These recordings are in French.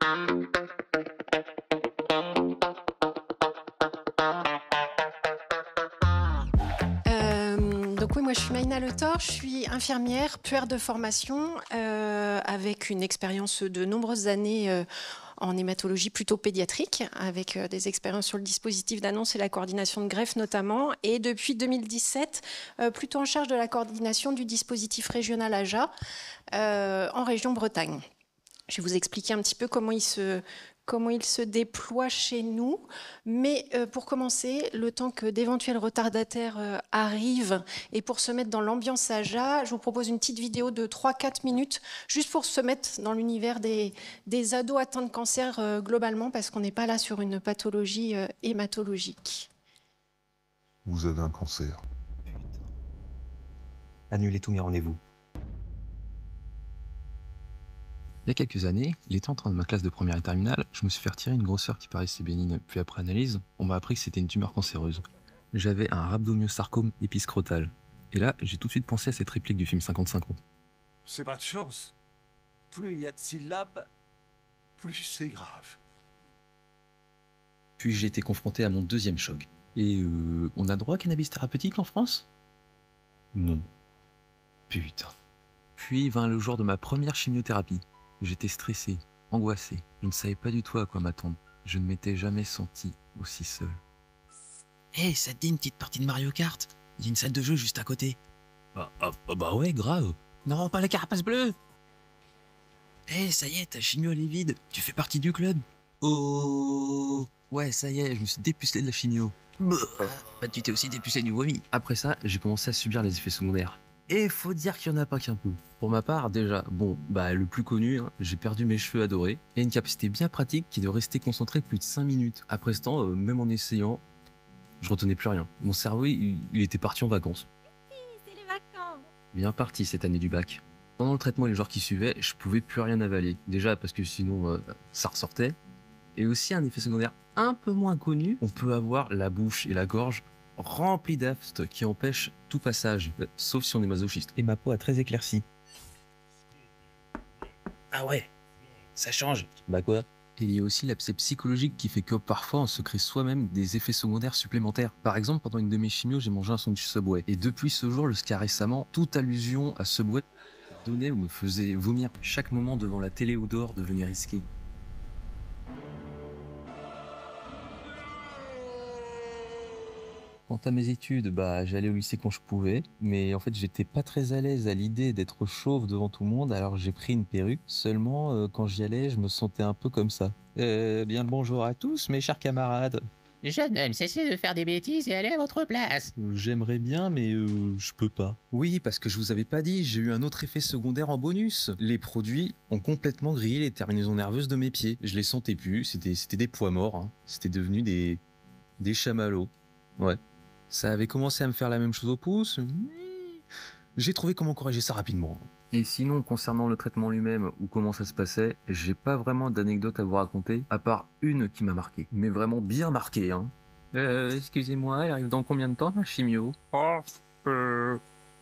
Donc oui, moi je suis Maïna Le Thor, je suis infirmière, puère de formation, avec une expérience de nombreuses années en hématologie plutôt pédiatrique, avec des expériences sur le dispositif d'annonce et la coordination de greffe notamment, et depuis 2017, plutôt en charge de la coordination du dispositif régional AJA en région Bretagne. Je vais vous expliquer un petit peu comment il se déploie chez nous. Mais pour commencer, le temps que d'éventuels retardataires arrivent et pour se mettre dans l'ambiance AJA, je vous propose une petite vidéo de 3-4 minutes, juste pour se mettre dans l'univers des ados atteints de cancer globalement, parce qu'on n'est pas là sur une pathologie hématologique. Vous avez un cancer. Annulez tous mes rendez-vous. Il y a quelques années, il était en train de ma classe de première et terminale, je me suis fait retirer une grosseur qui paraissait bénigne, puis après analyse, on m'a appris que c'était une tumeur cancéreuse. J'avais un rhabdomyosarcome épiscrotal. Et là, j'ai tout de suite pensé à cette réplique du film 50-50. C'est pas de chance. Plus il y a de syllabes, plus c'est grave. Puis j'ai été confronté à mon deuxième choc. Et on a droit à cannabis thérapeutique en France? Non. Putain. Puis vint le jour de ma première chimiothérapie. J'étais stressé, angoissé, je ne savais pas du tout à quoi m'attendre. Je ne m'étais jamais senti aussi seul. Hey, ça te dit une petite partie de Mario Kart? Il y a une salle de jeu juste à côté. Bah ouais, grave. Non, pas la carapace bleue! Hey, ça y est, ta chimio elle est vide. Tu fais partie du club. Oh ouais, ça y est, je me suis dépucelé de la chimio. Bah, tu t'es aussi dépucé du vomi. Après ça, j'ai commencé à subir les effets secondaires. Et faut dire qu'il y en a pas qu'un peu. Pour ma part, déjà, le plus connu, j'ai perdu mes cheveux adorés et une capacité bien pratique qui est de rester concentré plus de 5 minutes. Après ce temps, même en essayant, je retenais plus rien. Mon cerveau, il était parti en vacances. C'est les vacances. Bien parti cette année du bac. Pendant le traitement et les jours qui suivaient, je pouvais plus rien avaler. Déjà parce que sinon, ça ressortait. Et aussi un effet secondaire un peu moins connu, on peut avoir la bouche et la gorge rempli d'aftes qui empêchent tout passage, sauf si on est masochiste. Et ma peau a très éclairci. Ah ouais, ça change. Bah quoi? Et il y a aussi l'aspect psychologique qui fait que parfois on se crée soi-même des effets secondaires supplémentaires. Par exemple, pendant une de mes chimios, j'ai mangé un sandwich Subway. Et depuis ce jour, jusqu'à récemment, toute allusion à Subway donnait ou me faisait vomir. Chaque moment devant la télé ou dehors devenait risqué. Quant à mes études, j'allais au lycée quand je pouvais, mais en fait j'étais pas très à l'aise à l'idée d'être chauve devant tout le monde, alors j'ai pris une perruque. Seulement, quand j'y allais, je me sentais un peu comme ça. Bien le bonjour à tous, mes chers camarades. Jeune homme, cessez de faire des bêtises et allez à votre place. J'aimerais bien, mais je peux pas. Oui, parce que je vous avais pas dit, j'ai eu un autre effet secondaire en bonus. Les produits ont complètement grillé les terminaisons nerveuses de mes pieds. Je les sentais plus, c'était des poids morts, hein. C'était devenu des chamallows. Ouais. Ça avait commencé à me faire la même chose au pouce, mais j'ai trouvé comment corriger ça rapidement. Et sinon, concernant le traitement lui-même ou comment ça se passait, j'ai pas vraiment d'anecdote à vous raconter, à part une qui m'a marqué. Mais vraiment bien marqué, hein. Excusez-moi, elle arrive dans combien de temps, ma chimio? Oh,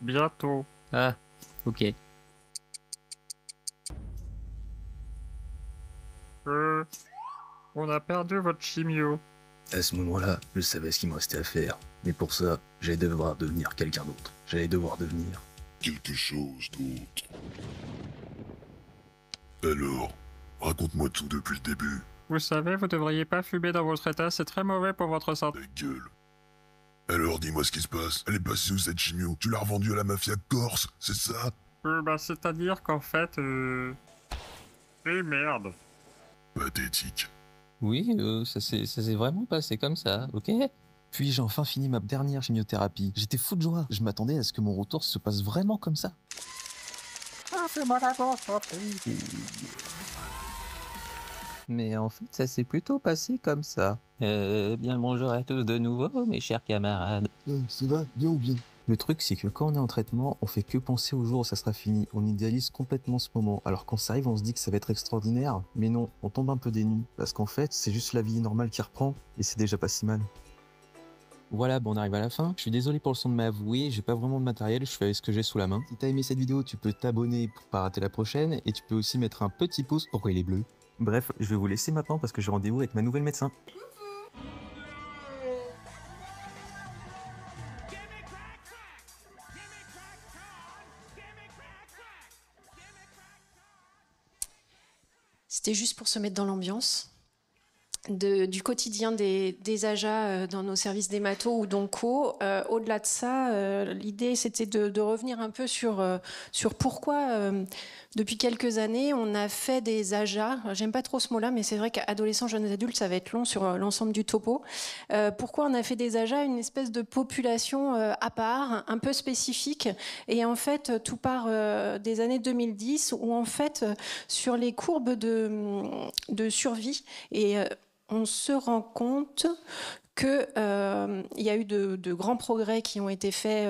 bientôt. Ah, ok. On a perdu votre chimio. À ce moment-là, je savais ce qu'il me restait à faire. Mais pour ça, j'allais devoir devenir quelqu'un d'autre. J'allais devoir devenir... Quelque chose d'autre. Alors, raconte-moi tout depuis le début. Vous savez, vous devriez pas fumer dans votre état, c'est très mauvais pour votre santé. Ta gueule. Alors, dis-moi ce qui se passe. Elle est passée où cette chimio? Tu l'as revendue à la mafia corse, c'est ça? C'est-à-dire qu'en fait, Eh merde. Pathétique. Oui, ça s'est vraiment passé comme ça, ok? Puis j'ai enfin fini ma dernière chimiothérapie. J'étais fou de joie. Je m'attendais à ce que mon retour se passe vraiment comme ça. Ah, c'est mon amour, Mais en fait, ça s'est plutôt passé comme ça. Bien bonjour à tous de nouveau, mes chers camarades. Ça va, bien ou bien? Le truc, c'est que quand on est en traitement, on fait que penser au jour où ça sera fini. On idéalise complètement ce moment. Alors quand ça arrive, on se dit que ça va être extraordinaire. Mais non, on tombe un peu des nues. Parce qu'en fait, c'est juste la vie normale qui reprend. Et c'est déjà pas si mal. Voilà, on arrive à la fin. Je suis désolé pour le son de ma voix, j'ai pas vraiment de matériel, je fais avec ce que j'ai sous la main. Si t'as aimé cette vidéo, tu peux t'abonner pour pas rater la prochaine. Et tu peux aussi mettre un petit pouce. Pourquoi il est bleu? Bref, je vais vous laisser maintenant parce que j'ai rendez-vous avec ma nouvelle médecin. C'était juste pour se mettre dans l'ambiance du quotidien des AJA dans nos services d'hémato ou d'onco. Au-delà de ça, l'idée c'était de revenir un peu sur pourquoi depuis quelques années on a fait des AJA. J'aime pas trop ce mot-là, mais c'est vrai qu'adolescents, jeunes adultes, ça va être long sur l'ensemble du topo. Pourquoi on a fait des AJA, une espèce de population à part, un peu spécifique. Et en fait, tout part des années 2010 où en fait, sur les courbes de survie et on se rend compte qu'il y a eu de grands progrès qui ont été faits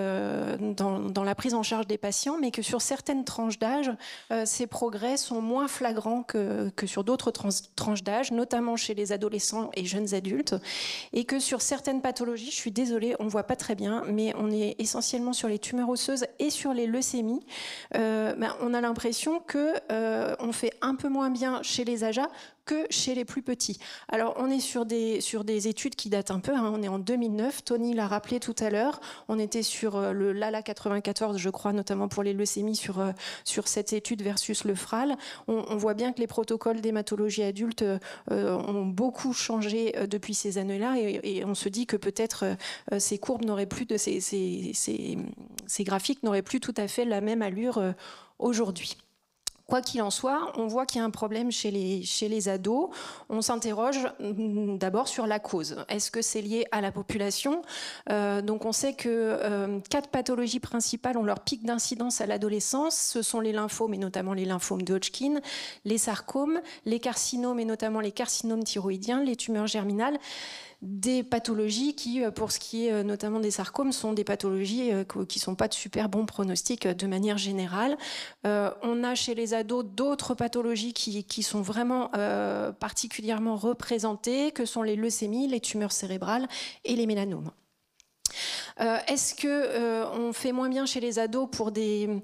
dans la prise en charge des patients, mais que sur certaines tranches d'âge, ces progrès sont moins flagrants que sur d'autres tranches d'âge, notamment chez les adolescents et jeunes adultes, et que sur certaines pathologies, je suis désolée, on ne voit pas très bien, mais on est essentiellement sur les tumeurs osseuses et sur les leucémies. On a l'impression qu'on fait un peu moins bien chez les AJA que chez les plus petits. Alors, on est sur des études qui datent un peu, hein, on est en 2009, Tony l'a rappelé tout à l'heure, on était sur le LALA 94, je crois, notamment pour les leucémies, sur cette étude versus le FRAL. On voit bien que les protocoles d'hématologie adulte ont beaucoup changé depuis ces années-là, et on se dit que peut-être ces courbes n'auraient plus, ces graphiques n'auraient plus tout à fait la même allure aujourd'hui. Quoi qu'il en soit, on voit qu'il y a un problème chez les ados. On s'interroge d'abord sur la cause. Est-ce que c'est lié à la population ? Donc on sait que 4 pathologies principales ont leur pic d'incidence à l'adolescence. Ce sont les lymphomes, et notamment les lymphomes de Hodgkin, les sarcomes, les carcinomes, et notamment les carcinomes thyroïdiens, les tumeurs germinales. Des pathologies qui, pour ce qui est notamment des sarcomes, sont des pathologies qui ne sont pas de super bons pronostics de manière générale. On a chez les ados d'autres pathologies qui sont vraiment particulièrement représentées, que sont les leucémies, les tumeurs cérébrales et les mélanomes. Est-ce qu'on fait moins bien chez les ados pour des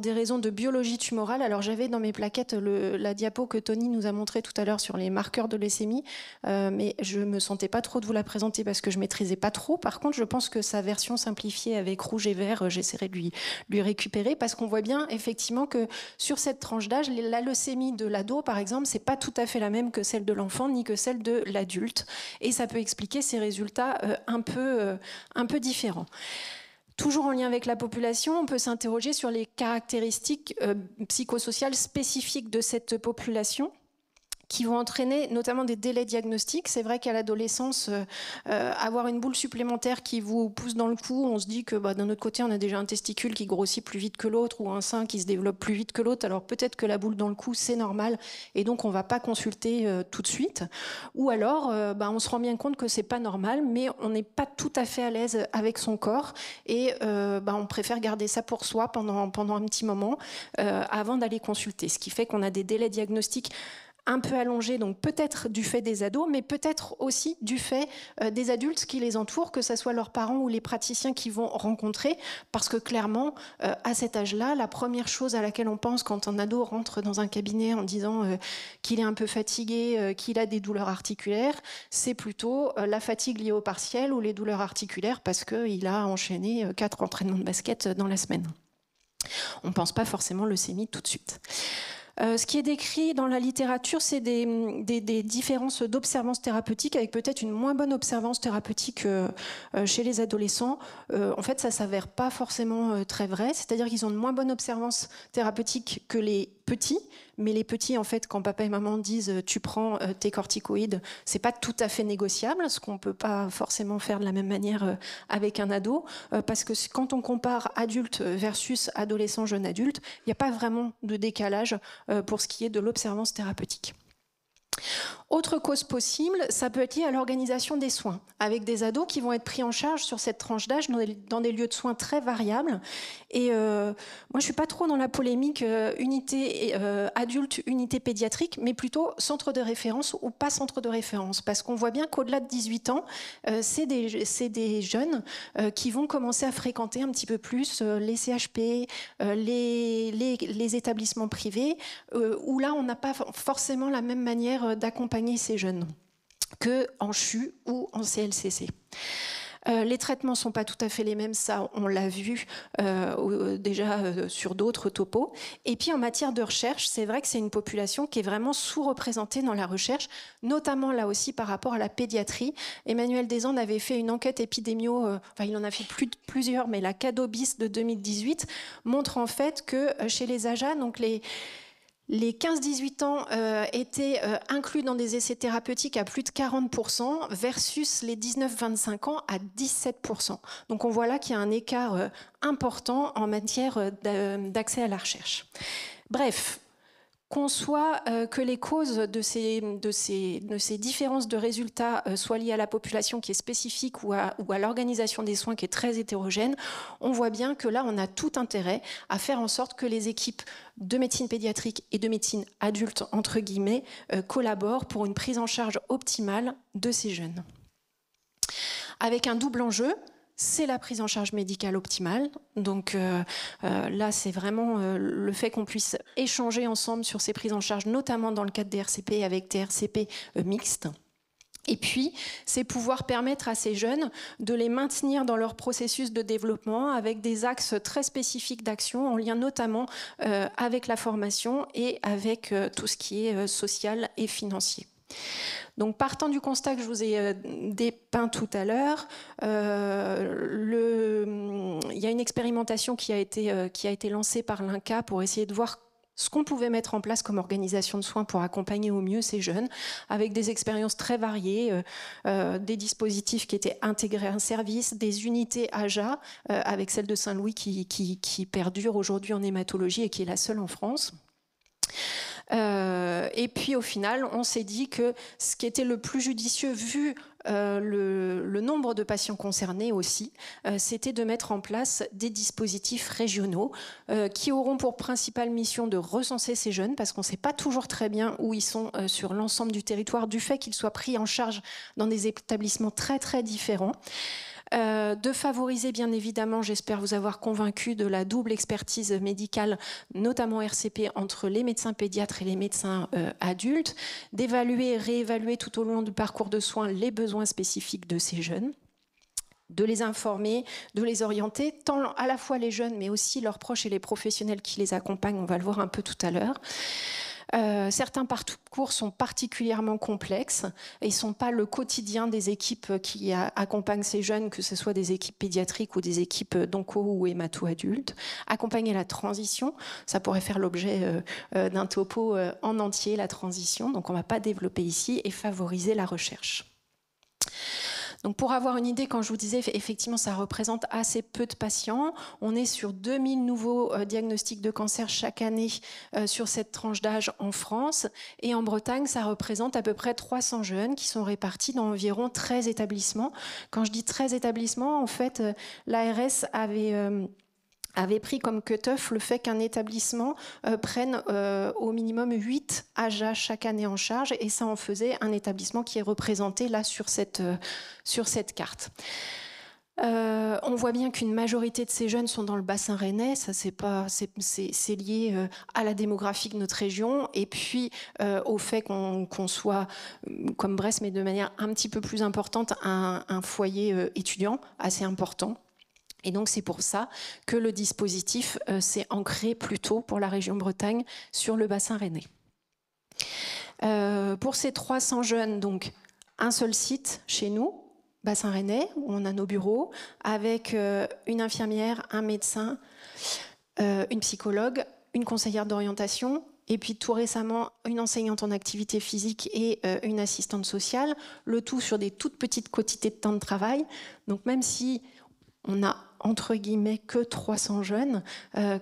raisons de biologie tumorale? Alors j'avais dans mes plaquettes la diapo que Tony nous a montré tout à l'heure sur les marqueurs de leucémie, mais je me sentais pas trop de vous la présenter parce que je maîtrisais pas trop. Par contre, je pense que sa version simplifiée avec rouge et vert, j'essaierai de lui récupérer, parce qu'on voit bien effectivement que sur cette tranche d'âge, la leucémie de l'ado, par exemple, c'est pas tout à fait la même que celle de l'enfant ni que celle de l'adulte, et ça peut expliquer ces résultats un peu différents. Toujours en lien avec la population, on peut s'interroger sur les caractéristiques psychosociales spécifiques de cette population, qui vont entraîner notamment des délais diagnostiques. C'est vrai qu'à l'adolescence, avoir une boule supplémentaire qui vous pousse dans le cou, on se dit que d'un autre côté, on a déjà un testicule qui grossit plus vite que l'autre ou un sein qui se développe plus vite que l'autre. Alors peut-être que la boule dans le cou, c'est normal et donc on ne va pas consulter tout de suite. Ou alors, on se rend bien compte que ce n'est pas normal, mais on n'est pas tout à fait à l'aise avec son corps et on préfère garder ça pour soi pendant un petit moment avant d'aller consulter. Ce qui fait qu'on a des délais diagnostiques un peu allongé, donc peut-être du fait des ados, mais peut-être aussi du fait des adultes qui les entourent, que ce soit leurs parents ou les praticiens qu'ils vont rencontrer, parce que clairement, à cet âge-là, la première chose à laquelle on pense quand un ado rentre dans un cabinet en disant qu'il est un peu fatigué, qu'il a des douleurs articulaires, c'est plutôt la fatigue liée au partiel ou les douleurs articulaires parce qu'il a enchaîné 4 entraînements de basket dans la semaine. On ne pense pas forcément leucémie tout de suite. Ce qui est décrit dans la littérature, c'est des différences d'observance thérapeutique avec peut-être une moins bonne observance thérapeutique chez les adolescents. En fait, ça ne s'avère pas forcément très vrai, c'est-à-dire qu'ils ont une moins bonne observance thérapeutique que les petits, mais les petits, en fait, quand papa et maman disent « tu prends tes corticoïdes », c'est pas tout à fait négociable, ce qu'on ne peut pas forcément faire de la même manière avec un ado, parce que quand on compare adulte versus adolescent, jeune adulte, il n'y a pas vraiment de décalage pour ce qui est de l'observance thérapeutique. Autre cause possible, ça peut être lié à l'organisation des soins, avec des ados qui vont être pris en charge sur cette tranche d'âge dans des lieux de soins très variables. Et moi, je ne suis pas trop dans la polémique unité adulte, unité pédiatrique, mais plutôt centre de référence ou pas centre de référence. Parce qu'on voit bien qu'au-delà de 18 ans, c'est des jeunes qui vont commencer à fréquenter un petit peu plus les CHP, les établissements privés, où là, on n'a pas forcément la même manière d'accompagner ces jeunes qu'en CHU ou en CLCC. Les traitements ne sont pas tout à fait les mêmes, ça on l'a vu déjà sur d'autres topos. Et puis en matière de recherche, c'est vrai que c'est une population qui est vraiment sous-représentée dans la recherche, notamment là aussi par rapport à la pédiatrie. Emmanuel Desande avait fait une enquête épidémio, enfin il en a fait plusieurs, mais la CADOBIS de 2018 montre en fait que chez les AJA, donc les 15-18 ans étaient inclus dans des essais thérapeutiques à plus de 40% versus les 19-25 ans à 17%. Donc on voit là qu'il y a un écart important en matière d'accès à la recherche. Bref, qu'on soit que les causes de ces différences de résultats soient liées à la population qui est spécifique ou à l'organisation des soins qui est très hétérogène, on voit bien que là, on a tout intérêt à faire en sorte que les équipes de médecine pédiatrique et de médecine adulte, entre guillemets, collaborent pour une prise en charge optimale de ces jeunes. Avec un double enjeu, c'est la prise en charge médicale optimale. Donc là, c'est vraiment le fait qu'on puisse échanger ensemble sur ces prises en charge, notamment dans le cadre des RCP avec des RCP mixtes. Et puis, c'est pouvoir permettre à ces jeunes de les maintenir dans leur processus de développement avec des axes très spécifiques d'action en lien notamment avec la formation et avec tout ce qui est social et financier. Donc, partant du constat que je vous ai dépeint tout à l'heure, il y a une expérimentation qui a été lancée par l'INCa pour essayer de voir ce qu'on pouvait mettre en place comme organisation de soins pour accompagner au mieux ces jeunes, avec des expériences très variées, des dispositifs qui étaient intégrés à un service, des unités AJA, avec celle de Saint-Louis qui perdure aujourd'hui en hématologie et qui est la seule en France. Et puis au final, on s'est dit que ce qui était le plus judicieux, vu le nombre de patients concernés aussi, c'était de mettre en place des dispositifs régionaux qui auront pour principale mission de recenser ces jeunes, parce qu'on ne sait pas toujours très bien où ils sont sur l'ensemble du territoire, du fait qu'ils soient pris en charge dans des établissements très très différents. De favoriser bien évidemment, j'espère vous avoir convaincu, de la double expertise médicale, notamment RCP, entre les médecins pédiatres et les médecins adultes, d'évaluer et réévaluer tout au long du parcours de soins les besoins spécifiques de ces jeunes, de les informer, de les orienter, tant à la fois les jeunes mais aussi leurs proches et les professionnels qui les accompagnent, on va le voir un peu tout à l'heure. Certains parcours sont particulièrement complexes et ne sont pas le quotidien des équipes qui accompagnent ces jeunes, que ce soit des équipes pédiatriques ou des équipes d'onco ou hémato-adultes. Accompagner la transition, ça pourrait faire l'objet d'un topo en entier, la transition, donc on ne va pas développer ici, et favoriser la recherche. Donc pour avoir une idée, quand je vous disais, effectivement, ça représente assez peu de patients. On est sur 2000 nouveaux diagnostics de cancer chaque année sur cette tranche d'âge en France. Et en Bretagne, ça représente à peu près 300 jeunes qui sont répartis dans environ 13 établissements. Quand je dis 13 établissements, en fait, l'ARS avait pris comme cut-off le fait qu'un établissement prenne au minimum 8 AJA chaque année en charge, et ça en faisait un établissement qui est représenté là sur cette carte. On voit bien qu'une majorité de ces jeunes sont dans le bassin rennais, ça c'est lié à la démographie de notre région, et puis au fait qu'on soit, comme Brest, mais de manière un petit peu plus importante, un foyer étudiant assez important. Et donc c'est pour ça que le dispositif s'est ancré plutôt pour la région Bretagne sur le bassin rennais. Pour ces 300 jeunes, donc un seul site chez nous, bassin rennais, où on a nos bureaux, avec une infirmière, un médecin, une psychologue, une conseillère d'orientation, et puis tout récemment une enseignante en activité physique et une assistante sociale, le tout sur des toutes petites quantités de temps de travail. Donc même si on a entre guillemets que 300 jeunes.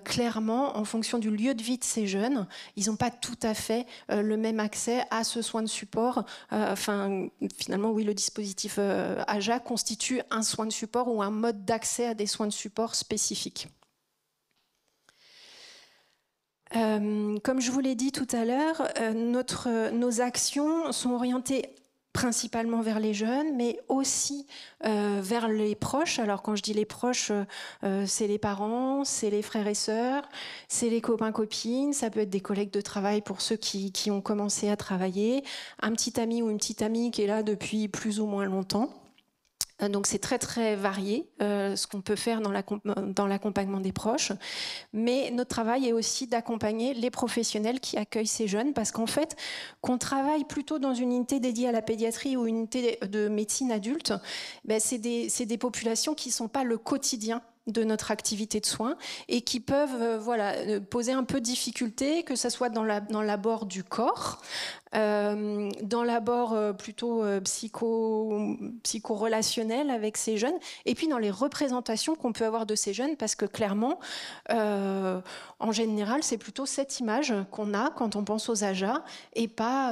Clairement, en fonction du lieu de vie de ces jeunes, ils n'ont pas tout à fait le même accès à ce soin de support. Finalement, oui, le dispositif AJA constitue un soin de support ou un mode d'accès à des soins de support spécifiques. Comme je vous l'ai dit tout à l'heure, nos actions sont orientées principalement vers les jeunes, mais aussi vers les proches. Alors quand je dis les proches, c'est les parents, c'est les frères et sœurs, c'est les copains-copines, ça peut être des collègues de travail pour ceux qui ont commencé à travailler, un petit ami ou une petite amie qui est là depuis plus ou moins longtemps. Donc c'est très très varié ce qu'on peut faire dans l'accompagnement des proches, mais notre travail est aussi d'accompagner les professionnels qui accueillent ces jeunes, parce qu'en fait, qu'on travaille plutôt dans une unité dédiée à la pédiatrie ou une unité de médecine adulte, ben c'est des populations qui ne sont pas le quotidien de notre activité de soins et qui peuvent poser un peu de difficulté, que ce soit dans l'abord du corps, dans l'abord plutôt psycho-relationnel avec ces jeunes, et puis dans les représentations qu'on peut avoir de ces jeunes, parce que clairement, en général, c'est plutôt cette image qu'on a quand on pense aux AJA et pas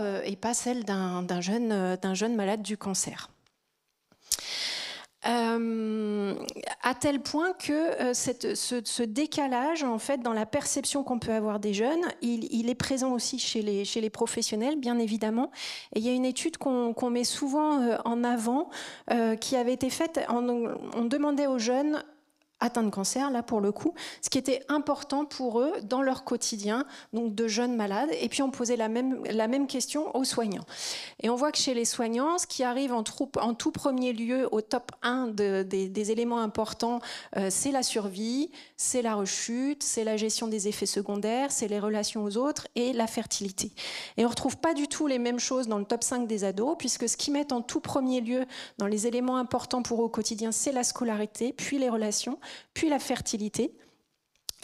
celle d'un jeune malade du cancer. À tel point que ce décalage, en fait, dans la perception qu'on peut avoir des jeunes, il est présent aussi chez les professionnels, bien évidemment. Et il y a une étude qu'on met souvent en avant, qui avait été faite. On demandait aux jeunes atteints de cancer, là pour le coup, ce qui était important pour eux dans leur quotidien, donc de jeunes malades, et puis on posait la même question aux soignants. Et on voit que chez les soignants, ce qui arrive en tout premier lieu au top 1 des éléments importants, c'est la survie, c'est la rechute, c'est la gestion des effets secondaires, c'est les relations aux autres et la fertilité. Et on ne retrouve pas du tout les mêmes choses dans le top 5 des ados, puisque ce qu'ils mettent en tout premier lieu dans les éléments importants pour eux au quotidien, c'est la scolarité, puis les relations, puis la fertilité,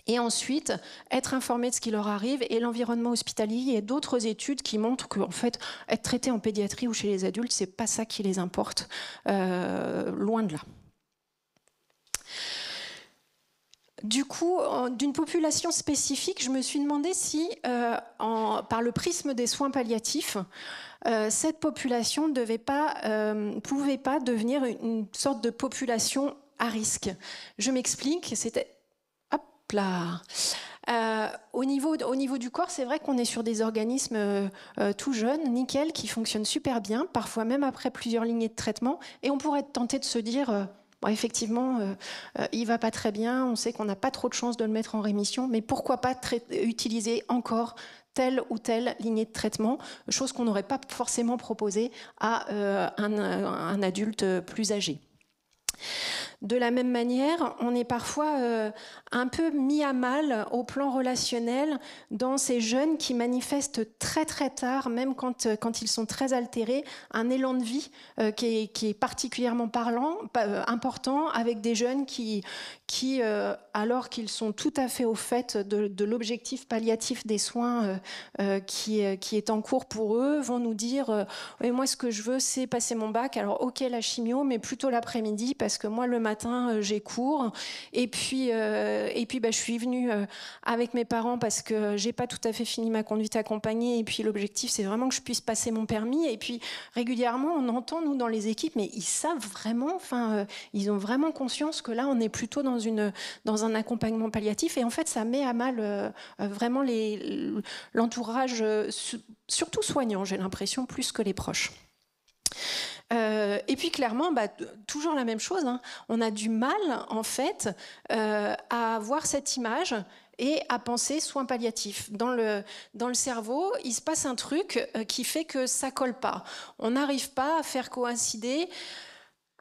et ensuite être informé de ce qui leur arrive et l'environnement hospitalier. Il y a d'autres études qui montrent qu'en fait, être traité en pédiatrie ou chez les adultes, c'est pas ça qui les importe, loin de là. Du coup, d'une population spécifique, je me suis demandé si, par le prisme des soins palliatifs, cette population ne pouvait pas devenir une sorte de population à risque. Je m'explique, c'était... Hop là. Au niveau du corps, c'est vrai qu'on est sur des organismes tout jeunes, nickel, qui fonctionnent super bien, parfois même après plusieurs lignées de traitement, et on pourrait être tenté de se dire... Bon, effectivement, il va pas très bien, on sait qu'on n'a pas trop de chances de le mettre en rémission, mais pourquoi pas utiliser encore telle ou telle lignée de traitement, chose qu'on n'aurait pas forcément proposée à un adulte plus âgé. De la même manière, on est parfois un peu mis à mal au plan relationnel dans ces jeunes qui manifestent très très tard, même quand ils sont très altérés, un élan de vie qui est particulièrement important, avec des jeunes qui alors qu'ils sont tout à fait au fait de l'objectif palliatif des soins qui est en cours pour eux, vont nous dire oui, moi ce que je veux c'est passer mon bac, alors ok la chimio, mais plutôt l'après-midi parce que moi le matin j'ai cours, et puis je suis venue avec mes parents parce que j'ai pas tout à fait fini ma conduite accompagnée, et puis l'objectif c'est vraiment que je puisse passer mon permis. Et puis régulièrement on entend nous dans les équipes, mais ils savent vraiment, ils ont vraiment conscience que là on est plutôt dans un accompagnement palliatif, et en fait ça met à mal vraiment l'entourage, surtout soignant, j'ai l'impression, plus que les proches. Et puis clairement, toujours la même chose, hein. On a du mal en fait à voir cette image et à penser soins palliatifs. Dans le cerveau, il se passe un truc qui fait que ça colle pas. On n'arrive pas à faire coïncider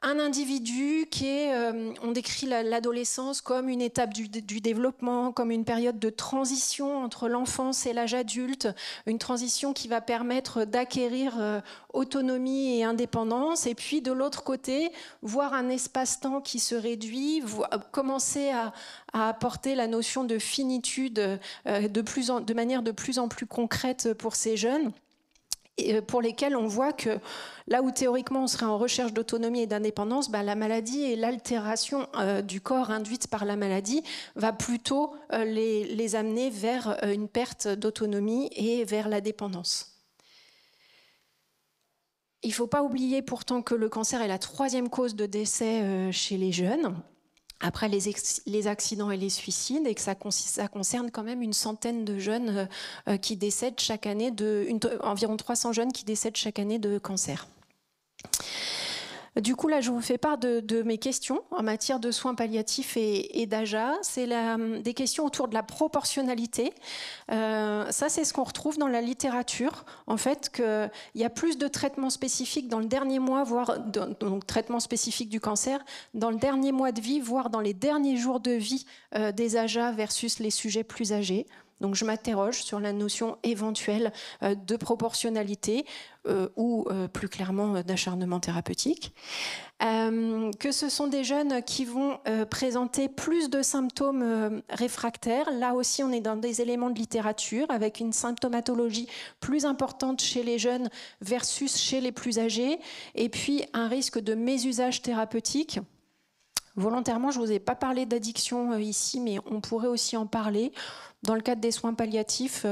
un individu qui est, on décrit l'adolescence comme une étape du développement, comme une période de transition entre l'enfance et l'âge adulte, une transition qui va permettre d'acquérir autonomie et indépendance, et puis de l'autre côté, voir un espace-temps qui se réduit, commencer à apporter la notion de finitude de manière de plus en plus concrète pour ces jeunes. pour lesquels on voit que là où théoriquement on serait en recherche d'autonomie et d'indépendance, la maladie et l'altération du corps induite par la maladie va plutôt les amener vers une perte d'autonomie et vers la dépendance. Il ne faut pas oublier pourtant que le cancer est la 3e cause de décès chez les jeunes, après les accidents et les suicides, et que ça concerne quand même une centaine de jeunes qui décèdent chaque année, environ 300 jeunes qui décèdent chaque année de cancer. Du coup, là, je vous fais part de mes questions en matière de soins palliatifs et d'AJA. C'est des questions autour de la proportionnalité. Ça, c'est ce qu'on retrouve dans la littérature. En fait, qu'il y a plus de traitements spécifiques dans le dernier mois, voire donc traitements spécifiques du cancer, dans le dernier mois de vie, voire dans les derniers jours de vie des AJA versus les sujets plus âgés. Donc je m'interroge sur la notion éventuelle de proportionnalité ou plus clairement d'acharnement thérapeutique. Que ce sont des jeunes qui vont présenter plus de symptômes réfractaires. Là aussi, on est dans des éléments de littérature avec une symptomatologie plus importante chez les jeunes versus chez les plus âgés. Et puis un risque de mésusage thérapeutique. Volontairement, je ne vous ai pas parlé d'addiction ici, mais on pourrait aussi en parler. Dans le cadre des soins palliatifs,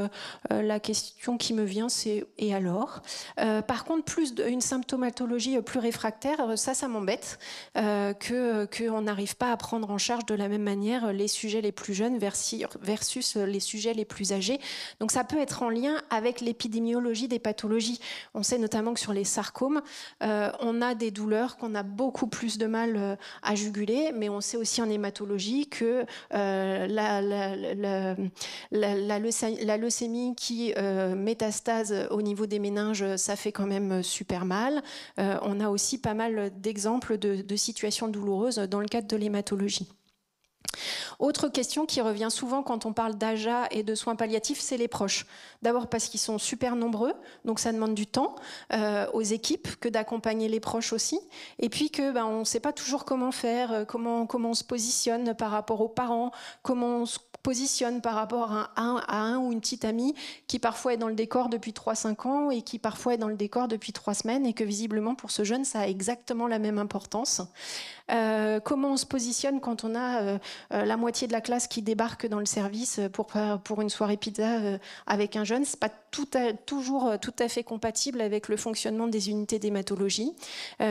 la question qui me vient, c'est « et alors ?» Par contre, une symptomatologie plus réfractaire, ça m'embête, qu'on n'arrive pas à prendre en charge de la même manière les sujets les plus jeunes versus les sujets les plus âgés. Donc ça peut être en lien avec l'épidémiologie des pathologies. On sait notamment que sur les sarcomes, on a des douleurs qu'on a beaucoup plus de mal à juguler, mais on sait aussi en hématologie que la leucémie qui métastase au niveau des méninges, ça fait quand même super mal. On a aussi pas mal d'exemples de situations douloureuses dans le cadre de l'hématologie. Autre question qui revient souvent quand on parle d'AJA et de soins palliatifs, c'est les proches. D'abord parce qu'ils sont super nombreux, donc ça demande du temps aux équipes que d'accompagner les proches aussi. Et puis que on ne sait pas toujours comment faire, comment on se positionne par rapport aux parents, comment on se positionne par rapport à un ou une petite amie qui parfois est dans le décor depuis 3-5 ans et qui parfois est dans le décor depuis 3 semaines et que visiblement pour ce jeune ça a exactement la même importance. Comment on se positionne quand on a la moitié de la classe qui débarque dans le service pour une soirée pizza avec un jeune, c'est pas toujours tout à fait compatible avec le fonctionnement des unités d'hématologie.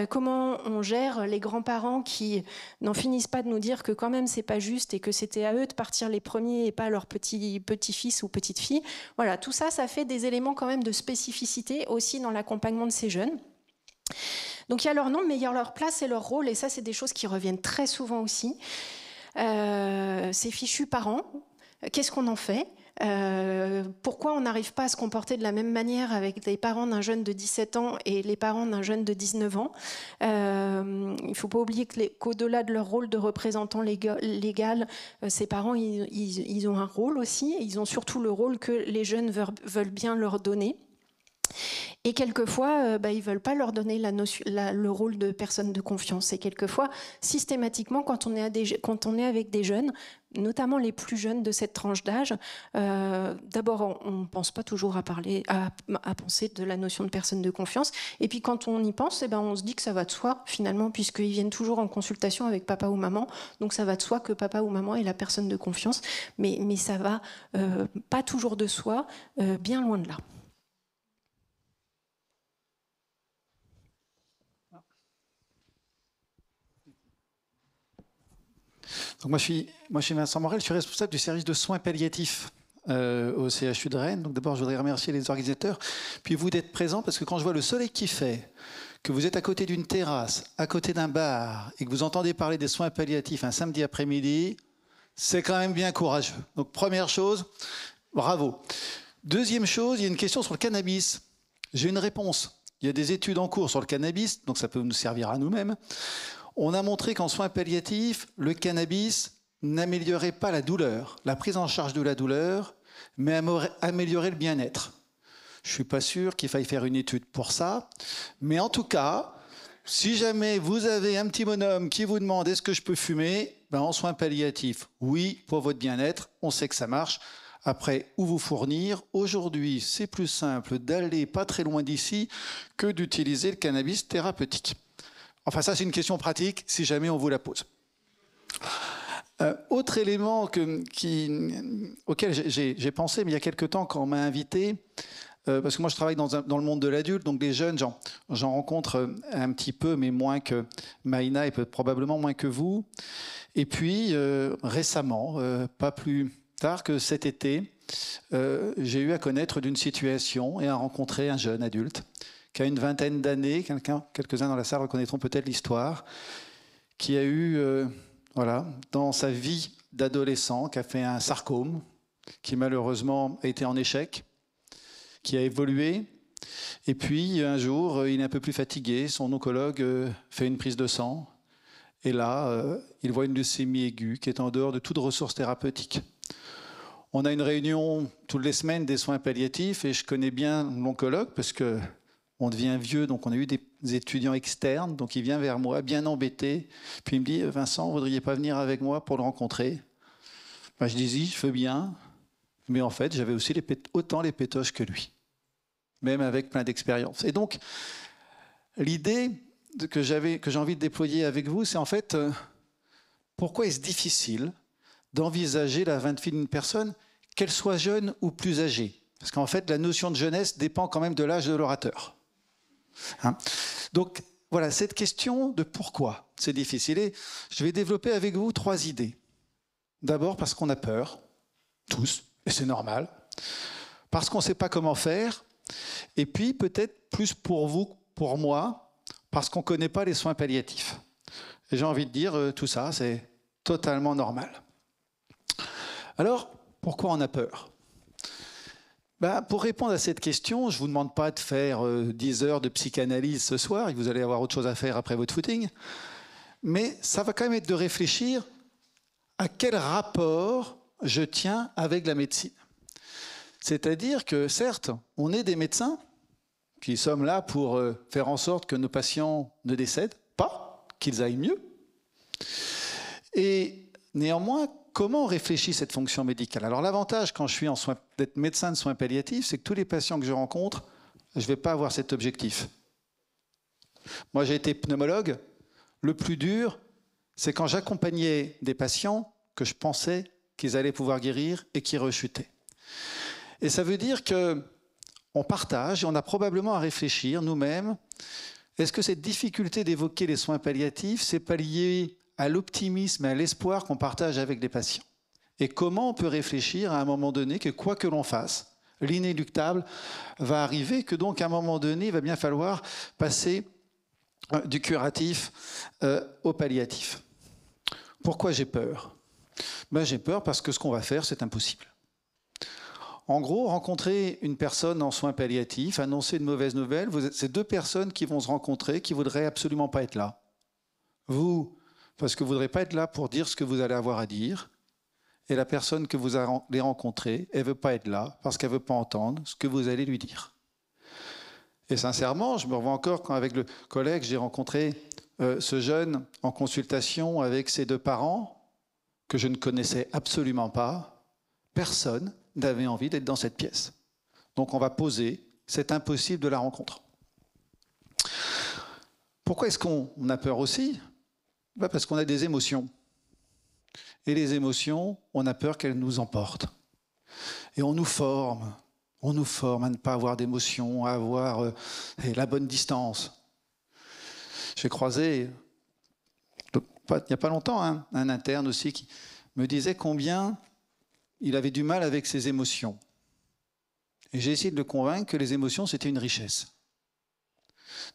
Comment on gère les grands-parents qui n'en finissent pas de nous dire que quand même c'est pas juste et que c'était à eux de partir les premiers et pas à leur petit-fils ou petite-fille. Voilà, tout ça, ça fait des éléments quand même de spécificité aussi dans l'accompagnement de ces jeunes. Donc il y a leur nom, mais il y a leur place et leur rôle, et ça c'est des choses qui reviennent très souvent aussi. Ces fichus parents, qu'est-ce qu'on en fait ? Pourquoi on n'arrive pas à se comporter de la même manière avec les parents d'un jeune de 17 ans et les parents d'un jeune de 19 ans. Il ne faut pas oublier qu'au-delà de leur rôle de représentant légal, ces parents, ils ont un rôle aussi. Ils ont surtout le rôle que les jeunes veulent bien leur donner. Et quelquefois, ils ne veulent pas leur donner le rôle de personne de confiance. Et quelquefois, systématiquement, quand on est avec des jeunes, notamment les plus jeunes de cette tranche d'âge, d'abord, on ne pense pas toujours à penser de la notion de personne de confiance. Et puis quand on y pense, on se dit que ça va de soi, finalement, puisqu'ils viennent toujours en consultation avec papa ou maman. Donc ça va de soi que papa ou maman est la personne de confiance. Mais ça va pas toujours de soi, bien loin de là. Donc moi, je suis Vincent Morel, je suis responsable du service de soins palliatifs au CHU de Rennes. Donc d'abord, je voudrais remercier les organisateurs, puis vous d'être présents, parce que quand je vois le soleil qui fait, que vous êtes à côté d'une terrasse, à côté d'un bar, et que vous entendez parler des soins palliatifs un samedi après-midi, c'est quand même bien courageux. Donc première chose, bravo. Deuxième chose, il y a une question sur le cannabis. J'ai une réponse. Il y a des études en cours sur le cannabis, donc ça peut nous servir à nous-mêmes. On a montré qu'en soins palliatifs, le cannabis n'améliorait pas la douleur, la prise en charge de la douleur, mais améliorait le bien-être. Je ne suis pas sûr qu'il faille faire une étude pour ça, mais en tout cas, si jamais vous avez un petit bonhomme qui vous demande « est-ce que je peux fumer ?» En soins palliatifs, oui, pour votre bien-être, on sait que ça marche. après où vous fournir. Aujourd'hui, c'est plus simple d'aller pas très loin d'ici que d'utiliser le cannabis thérapeutique. Enfin, ça, c'est une question pratique, si jamais on vous la pose. Autre élément auquel j'ai pensé, mais il y a quelque temps, quand on m'a invité, parce que moi, je travaille dans le monde de l'adulte, donc des jeunes, j'en rencontre un petit peu, mais moins que Maïna et probablement moins que vous. Et puis, récemment, pas plus tard que cet été, j'ai eu à connaître d'une situation et à rencontrer un jeune adulte qui a une vingtaine d'années, quelques-uns dans la salle reconnaîtront peut-être l'histoire, qui a eu, dans sa vie d'adolescent, qui a fait un sarcome, qui malheureusement a été en échec, qui a évolué. Et puis, un jour, il est un peu plus fatigué, son oncologue fait une prise de sang, et là, il voit une leucémie aiguë qui est en dehors de toute ressource thérapeutique. On a une réunion toutes les semaines des soins palliatifs, et je connais bien l'oncologue, parce que on devient vieux, donc on a eu des étudiants externes, donc il vient vers moi, bien embêté, puis il me dit « Vincent, vous ne voudriez pas venir avec moi pour le rencontrer ?» Je dis « Je veux bien », mais en fait, j'avais aussi autant les pétoches que lui, même avec plein d'expérience. Et donc, l'idée que j'ai envie de déployer avec vous, c'est en fait, pourquoi est-ce difficile d'envisager la fin de vie d'une personne, qu'elle soit jeune ou plus âgée? Parce qu'en fait, la notion de jeunesse dépend quand même de l'âge de l'orateur. Donc voilà, cette question de pourquoi c'est difficile. Et je vais développer avec vous 3 idées. D'abord parce qu'on a peur, tous, et c'est normal. Parce qu'on ne sait pas comment faire. Et puis peut-être plus pour vous, pour moi, parce qu'on ne connaît pas les soins palliatifs. Et j'ai envie de dire, tout ça, c'est totalement normal. Alors, pourquoi on a peur ? Pour répondre à cette question, je ne vous demande pas de faire 10 heures de psychanalyse ce soir, et vous allez avoir autre chose à faire après votre footing, mais ça va quand même être de réfléchir à quel rapport je tiens avec la médecine. C'est-à-dire que certes, on est des médecins qui sommes là pour faire en sorte que nos patients ne décèdent pas, qu'ils aillent mieux, et néanmoins, comment on réfléchit cette fonction médicale? Alors l'avantage quand je suis d'être médecin de soins palliatifs, c'est que tous les patients que je rencontre, je ne vais pas avoir cet objectif. Moi j'ai été pneumologue, le plus dur, c'est quand j'accompagnais des patients que je pensais qu'ils allaient pouvoir guérir et qui rechutaient. Et ça veut dire qu'on partage et on a probablement à réfléchir nous-mêmes, est-ce que cette difficulté d'évoquer les soins palliatifs, c'est pas lié à l'optimisme et à l'espoir qu'on partage avec les patients. Et comment on peut réfléchir à un moment donné que quoi que l'on fasse, l'inéluctable va arriver, que donc à un moment donné, il va bien falloir passer du curatif au palliatif. Pourquoi j'ai peur ? J'ai peur parce que ce qu'on va faire, c'est impossible. En gros, rencontrer une personne en soins palliatifs, annoncer une mauvaise nouvelle, c'est 2 personnes qui vont se rencontrer qui ne voudraient absolument pas être là. Vous, parce que vous ne voudrez pas être là pour dire ce que vous allez avoir à dire. Et la personne que vous allez rencontrer, elle ne veut pas être là parce qu'elle ne veut pas entendre ce que vous allez lui dire. Et sincèrement, je me revois encore quand avec le collègue, j'ai rencontré ce jeune en consultation avec ses 2 parents que je ne connaissais absolument pas. Personne n'avait envie d'être dans cette pièce. Donc on va poser, c'est impossible de la rencontre. Pourquoi est-ce qu'on a peur aussi ? Parce qu'on a des émotions. Et les émotions, on a peur qu'elles nous emportent. Et on nous forme à ne pas avoir d'émotions, à avoir la bonne distance. J'ai croisé, il n'y a pas longtemps, un interne aussi qui me disait combien il avait du mal avec ses émotions. Et j'ai essayé de le convaincre que les émotions, c'était une richesse.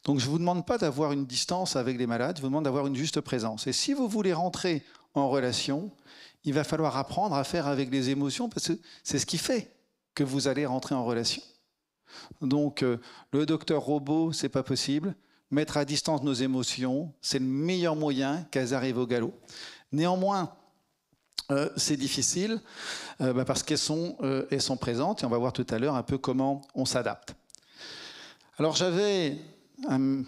Donc je ne vous demande pas d'avoir une distance avec les malades, je vous demande d'avoir une juste présence. Et si vous voulez rentrer en relation, il va falloir apprendre à faire avec les émotions, parce que c'est ce qui fait que vous allez rentrer en relation. Donc le docteur robot, c'est pas possible. Mettre à distance nos émotions, c'est le meilleur moyen qu'elles arrivent au galop. Néanmoins, c'est difficile parce qu'elles sont présentes, et on va voir tout à l'heure un peu comment on s'adapte. Alors j'avais un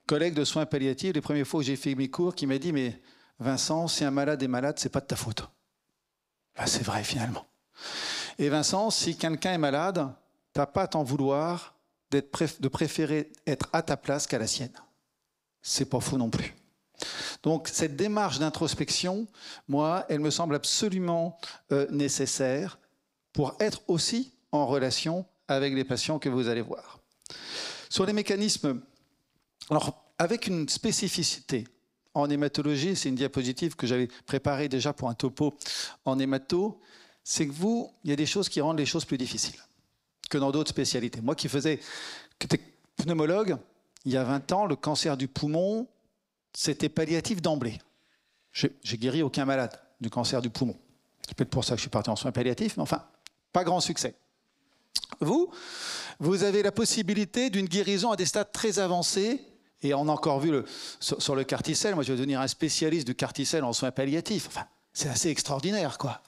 collègue de soins palliatifs, les premières fois où j'ai fait mes cours, qui m'a dit « Mais Vincent, si un malade est malade, c'est pas de ta faute. » C'est vrai finalement. Et Vincent, si quelqu'un est malade, tu n'as pas à t'en vouloir de préférer être à ta place qu'à la sienne. C'est pas faux non plus. Donc cette démarche d'introspection, moi, elle me semble absolument nécessaire pour être aussi en relation avec les patients que vous allez voir. Sur les mécanismes, alors avec une spécificité en hématologie, c'est une diapositive que j'avais préparée déjà pour un topo en hémato, c'est que il y a des choses qui rendent les choses plus difficiles que dans d'autres spécialités. Moi qui étais pneumologue, il y a 20 ans, le cancer du poumon, c'était palliatif d'emblée. J'ai guéri aucun malade du cancer du poumon. C'est peut-être pour ça que je suis parti en soins palliatifs, mais enfin, pas grand succès. Vous avez la possibilité d'une guérison à des stades très avancés, et on a encore vu sur le carticelle, moi je vais devenir un spécialiste du carticelle en soins palliatifs. Enfin, c'est assez extraordinaire, quoi.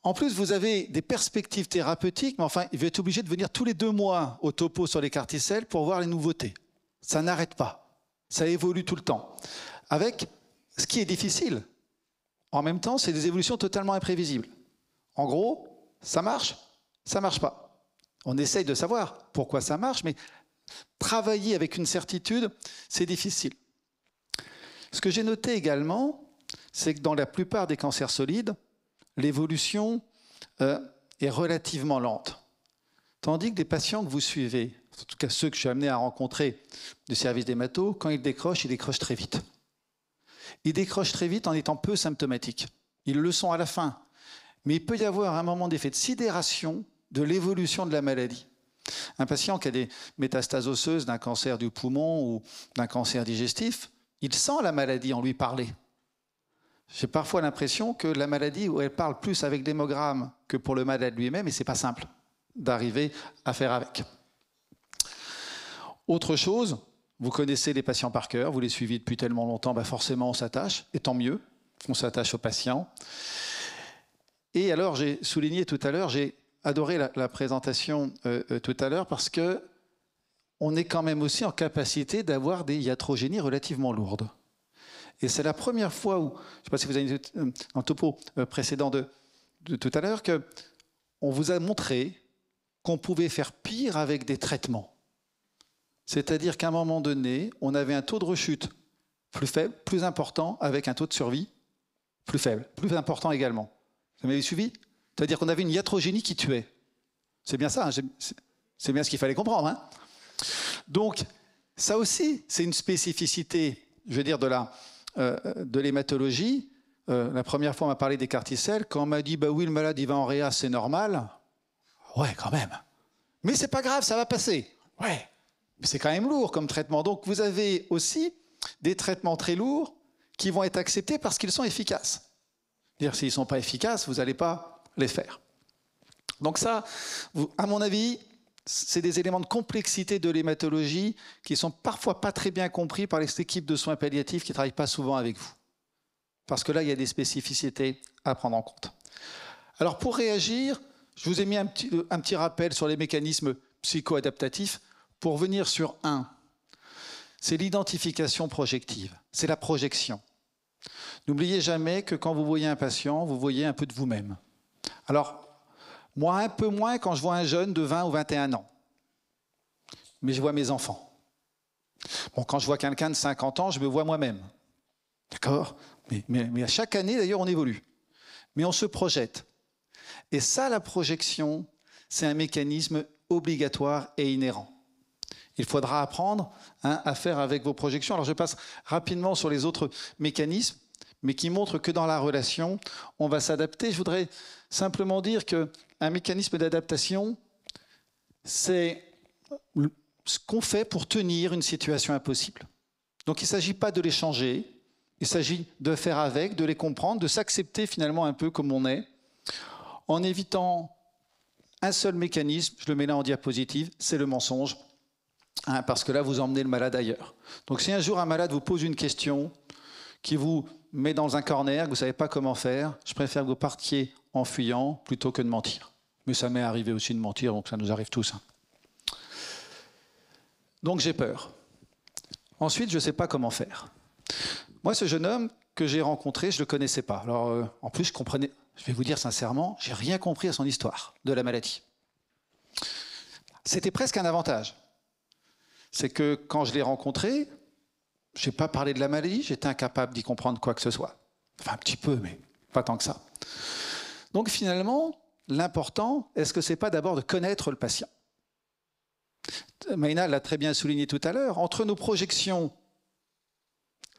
En plus, vous avez des perspectives thérapeutiques, mais enfin, il va être obligé de venir tous les 2 mois au topo sur les carticelles pour voir les nouveautés. Ça n'arrête pas. Ça évolue tout le temps. Avec ce qui est difficile, en même temps, c'est des évolutions totalement imprévisibles. En gros, ça marche pas. On essaye de savoir pourquoi ça marche, mais travailler avec une certitude, c'est difficile. Ce que j'ai noté également, c'est que dans la plupart des cancers solides, l'évolution est relativement lente. Tandis que des patients que vous suivez, en tout cas ceux que je suis amené à rencontrer du service d'hémato, quand ils décrochent très vite. Ils décrochent très vite en étant peu symptomatiques. Ils le sont à la fin. Mais il peut y avoir un moment d'effet de sidération de l'évolution de la maladie. Un patient qui a des métastases osseuses d'un cancer du poumon ou d'un cancer digestif, il sent la maladie en lui parler. J'ai parfois l'impression que la maladie, où elle parle plus avec l'hémogramme que pour le malade lui-même, et ce n'est pas simple d'arriver à faire avec. Autre chose, vous connaissez les patients par cœur, vous les suivez depuis tellement longtemps, forcément on s'attache, et tant mieux, on s'attache aux patients. Et alors, j'ai souligné tout à l'heure, j'ai adoré la présentation tout à l'heure, parce qu'on est quand même aussi en capacité d'avoir des iatrogénies relativement lourdes. Et c'est la première fois où, je ne sais pas si vous avez vu dans le topo précédent de tout à l'heure, qu'on vous a montré qu'on pouvait faire pire avec des traitements. C'est-à-dire qu'à un moment donné, on avait un taux de rechute plus faible, plus important, avec un taux de survie plus faible, plus important également. Vous m'avez suivi? C'est-à-dire qu'on avait une iatrogénie qui tuait. C'est bien ça, hein, c'est bien ce qu'il fallait comprendre. Hein. Donc, ça aussi, c'est une spécificité, je veux dire, de l'hématologie. La première fois, on m'a parlé des carticelles. Quand on m'a dit, oui, le malade, il va en réa, c'est normal. Ouais, quand même. Mais c'est pas grave, ça va passer. Ouais. Mais c'est quand même lourd comme traitement. Donc, vous avez aussi des traitements très lourds qui vont être acceptés parce qu'ils sont efficaces. C'est-à-dire, s'ils ne sont pas efficaces, vous n'allez pas les faire. Donc ça, à mon avis, c'est des éléments de complexité de l'hématologie qui ne sont parfois pas très bien compris par les équipes de soins palliatifs qui ne travaillent pas souvent avec vous. Parce que là, il y a des spécificités à prendre en compte. Alors, pour réagir, je vous ai mis un petit rappel sur les mécanismes psycho-adaptatifs pour venir sur un. C'est l'identification projective, c'est la projection. N'oubliez jamais que quand vous voyez un patient, vous voyez un peu de vous-même. Alors, moi, un peu moins quand je vois un jeune de 20 ou 21 ans. Mais je vois mes enfants. Bon, quand je vois quelqu'un de 50 ans, je me vois moi-même. D'accord ? Mais à chaque année, d'ailleurs, on évolue. Mais on se projette. Et ça, la projection, c'est un mécanisme obligatoire et inhérent. Il faudra apprendre à faire avec vos projections. Alors, je passe rapidement sur les autres mécanismes, mais qui montrent que dans la relation, on va s'adapter. Je voudrais simplement dire qu'un mécanisme d'adaptation, c'est ce qu'on fait pour tenir une situation impossible. Donc, il ne s'agit pas de les changer, il s'agit de faire avec, de les comprendre, de s'accepter finalement un peu comme on est, en évitant un seul mécanisme, je le mets là en diapositive, c'est le mensonge, hein, parce que là, vous emmenez le malade ailleurs. Donc, si un jour un malade vous pose une question qui vous met dans un corner, que vous ne savez pas comment faire, je préfère que vous partiez en fuyant plutôt que de mentir. Mais ça m'est arrivé aussi de mentir, donc ça nous arrive tous. Hein. Donc j'ai peur. Ensuite, je ne sais pas comment faire. Moi, ce jeune homme que j'ai rencontré, je ne le connaissais pas. Alors, en plus, je je vais vous dire sincèrement, j'ai rien compris à son histoire de la maladie. C'était presque un avantage. C'est que quand je l'ai rencontré, je n'ai pas parlé de la maladie, j'étais incapable d'y comprendre quoi que ce soit. Enfin, un petit peu, mais pas tant que ça. Donc finalement, l'important, est-ce que ce n'est pas d'abord de connaître le patient? Maïna l'a très bien souligné tout à l'heure, entre nos projections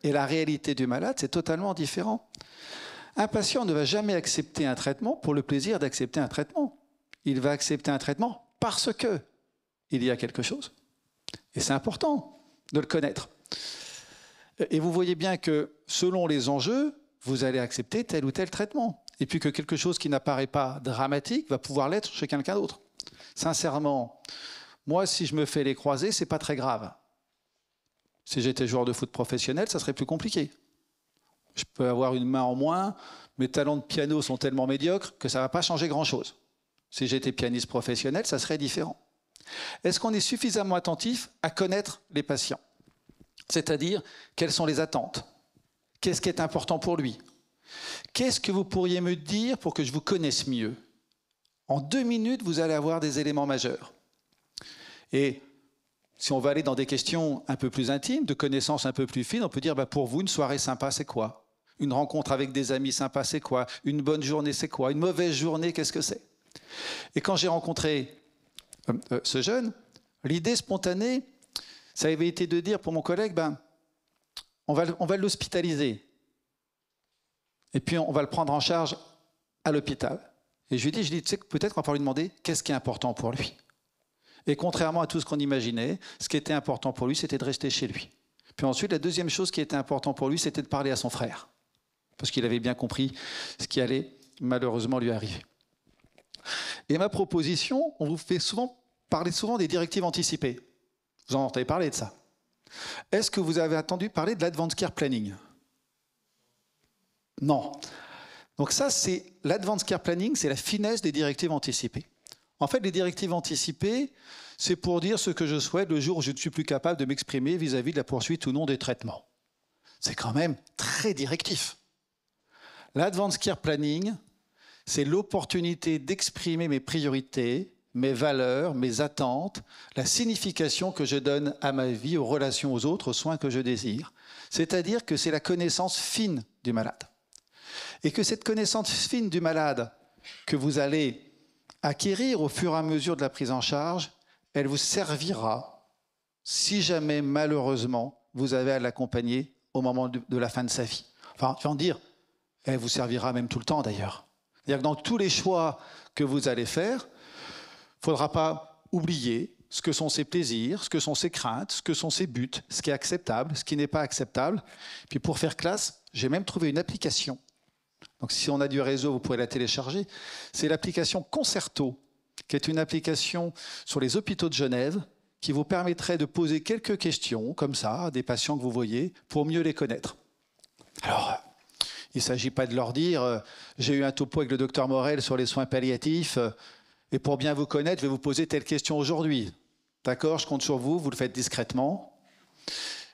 et la réalité du malade, c'est totalement différent. Un patient ne va jamais accepter un traitement pour le plaisir d'accepter un traitement. Il va accepter un traitement parce qu'il y a quelque chose. Et c'est important de le connaître. Et vous voyez bien que selon les enjeux, vous allez accepter tel ou tel traitement. Et puis que quelque chose qui n'apparaît pas dramatique va pouvoir l'être chez quelqu'un d'autre. Sincèrement, moi, si je me fais les croisés, c'est pas très grave. Si j'étais joueur de foot professionnel, ça serait plus compliqué. Je peux avoir une main en moins, mes talents de piano sont tellement médiocres que ça ne va pas changer grand-chose. Si j'étais pianiste professionnel, ça serait différent. Est-ce qu'on est suffisamment attentif à connaître les patients? C'est-à-dire, quelles sont les attentes? Qu'est-ce qui est important pour lui? Qu'est-ce que vous pourriez me dire pour que je vous connaisse mieux? En 2 minutes, vous allez avoir des éléments majeurs. Et si on va aller dans des questions un peu plus intimes, de connaissances un peu plus fines, on peut dire, pour vous, une soirée sympa, c'est quoi? Une rencontre avec des amis sympa, c'est quoi? Une bonne journée, c'est quoi? Une mauvaise journée, qu'est-ce que c'est? Et quand j'ai rencontré ce jeune, l'idée spontanée, ça avait été de dire pour mon collègue, on va l'hospitaliser. Et puis on va le prendre en charge à l'hôpital. Et je lui dis, tu sais, peut-être qu'on va lui demander qu'est-ce qui est important pour lui. Et contrairement à tout ce qu'on imaginait, ce qui était important pour lui, c'était de rester chez lui. Puis ensuite, la deuxième chose qui était importante pour lui, c'était de parler à son frère. Parce qu'il avait bien compris ce qui allait malheureusement lui arriver. Et ma proposition, on vous fait parler souvent des directives anticipées. Vous en entendez parler de ça. Est-ce que vous avez entendu parler de l'Advanced Care Planning? Non. Donc ça, c'est l'Advanced Care Planning, c'est la finesse des directives anticipées. En fait, les directives anticipées, c'est pour dire ce que je souhaite le jour où je ne suis plus capable de m'exprimer vis-à-vis de la poursuite ou non des traitements. C'est quand même très directif. L'Advanced Care Planning, c'est l'opportunité d'exprimer mes priorités, mes valeurs, mes attentes, la signification que je donne à ma vie, aux relations aux autres, aux soins que je désire. C'est-à-dire que c'est la connaissance fine du malade. Et que cette connaissance fine du malade que vous allez acquérir au fur et à mesure de la prise en charge, elle vous servira si jamais, malheureusement, vous avez à l'accompagner au moment de la fin de sa vie. Enfin, je vais en dire, elle vous servira même tout le temps d'ailleurs. C'est-à-dire que dans tous les choix que vous allez faire, il ne faudra pas oublier ce que sont ses plaisirs, ce que sont ses craintes, ce que sont ses buts, ce qui est acceptable, ce qui n'est pas acceptable. Puis pour faire classe, j'ai même trouvé une application. Donc si on a du réseau, vous pourrez la télécharger. C'est l'application Concerto, qui est une application sur les hôpitaux de Genève, qui vous permettrait de poser quelques questions, comme ça, à des patients que vous voyez, pour mieux les connaître. Alors, il ne s'agit pas de leur dire « j'ai eu un topo avec le docteur Morel sur les soins palliatifs, et pour bien vous connaître, je vais vous poser telle question aujourd'hui. » D'accord, je compte sur vous, vous le faites discrètement.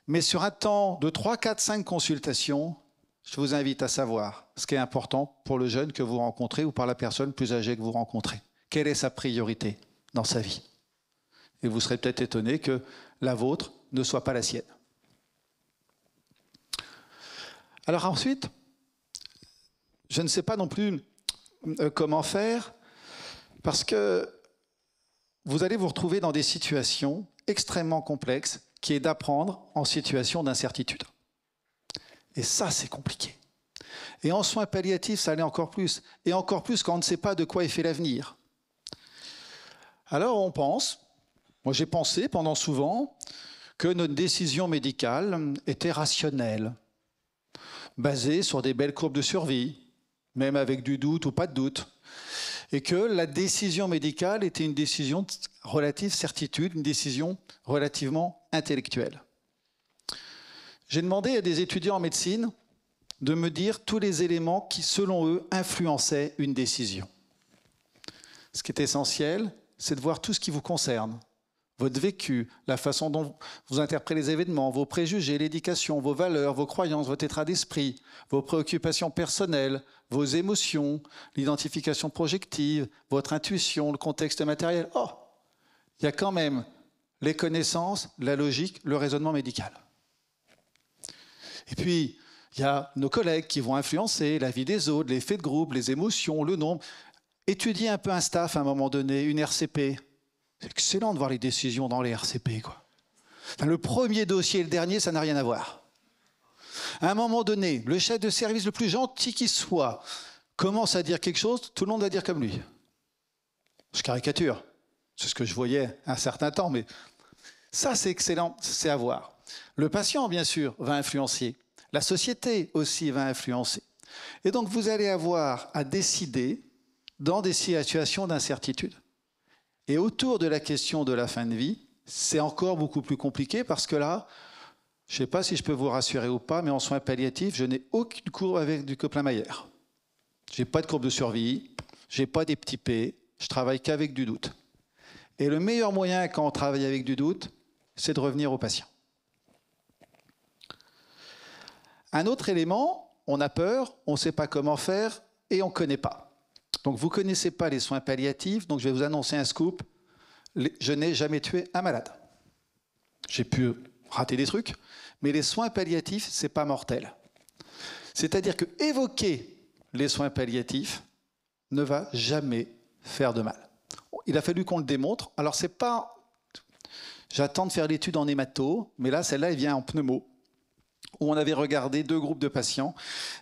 Mais sur un temps de 3, 4, 5 consultations, je vous invite à savoir ce qui est important pour le jeune que vous rencontrez ou par la personne plus âgée que vous rencontrez. Quelle est sa priorité dans sa vie? Et vous serez peut-être étonné que la vôtre ne soit pas la sienne. Alors ensuite, je ne sais pas non plus comment faire, parce que vous allez vous retrouver dans des situations extrêmement complexes qui est d'apprendre en situation d'incertitude. Et ça, c'est compliqué. Et en soins palliatifs, ça l'est encore plus. Et encore plus quand on ne sait pas de quoi est fait l'avenir. Alors on pense, moi j'ai pensé pendant souvent, que notre décision médicale était rationnelle, basée sur des belles courbes de survie, même avec du doute ou pas de doute. Et que la décision médicale était une décision de relative certitude, une décision relativement intellectuelle. J'ai demandé à des étudiants en médecine de me dire tous les éléments qui, selon eux, influençaient une décision. Ce qui est essentiel, c'est de voir tout ce qui vous concerne. votre vécu, la façon dont vous interprétez les événements, vos préjugés, l'éducation, vos valeurs, vos croyances, votre état d'esprit, vos préoccupations personnelles, vos émotions, l'identification projective, votre intuition, le contexte matériel. Oh, il y a quand même les connaissances, la logique, le raisonnement médical. Et puis, il y a nos collègues qui vont influencer la vie des autres, l'effet de groupe, les émotions, le nombre. Étudiez un peu un staff à un moment donné, une RCP. C'est excellent de voir les décisions dans les RCP, quoi. Enfin, le premier dossier et le dernier, ça n'a rien à voir. À un moment donné, le chef de service le plus gentil qui soit commence à dire quelque chose, tout le monde va dire comme lui. Je caricature. C'est ce que je voyais un certain temps, mais ça, c'est excellent, c'est à voir. Le patient, bien sûr, va influencer. La société aussi va influencer. Et donc, vous allez avoir à décider dans des situations d'incertitude. Et autour de la question de la fin de vie, c'est encore beaucoup plus compliqué parce que là, je ne sais pas si je peux vous rassurer ou pas, mais en soins palliatifs, je n'ai aucune courbe avec du Kopelin-Mayer. Je n'ai pas de courbe de survie, je n'ai pas des petits P, je travaille qu'avec du doute. Et le meilleur moyen quand on travaille avec du doute, c'est de revenir au patient. Un autre élément, on a peur, on ne sait pas comment faire et on ne connaît pas. Donc vous ne connaissez pas les soins palliatifs, donc je vais vous annoncer un scoop. Je n'ai jamais tué un malade. J'ai pu rater des trucs, mais les soins palliatifs, ce n'est pas mortel. C'est-à-dire que évoquer les soins palliatifs ne va jamais faire de mal. Il a fallu qu'on le démontre. Alors c'est pas... J'attends de faire l'étude en hémato, mais là, celle-là, elle vient en pneumo, où on avait regardé 2 groupes de patients,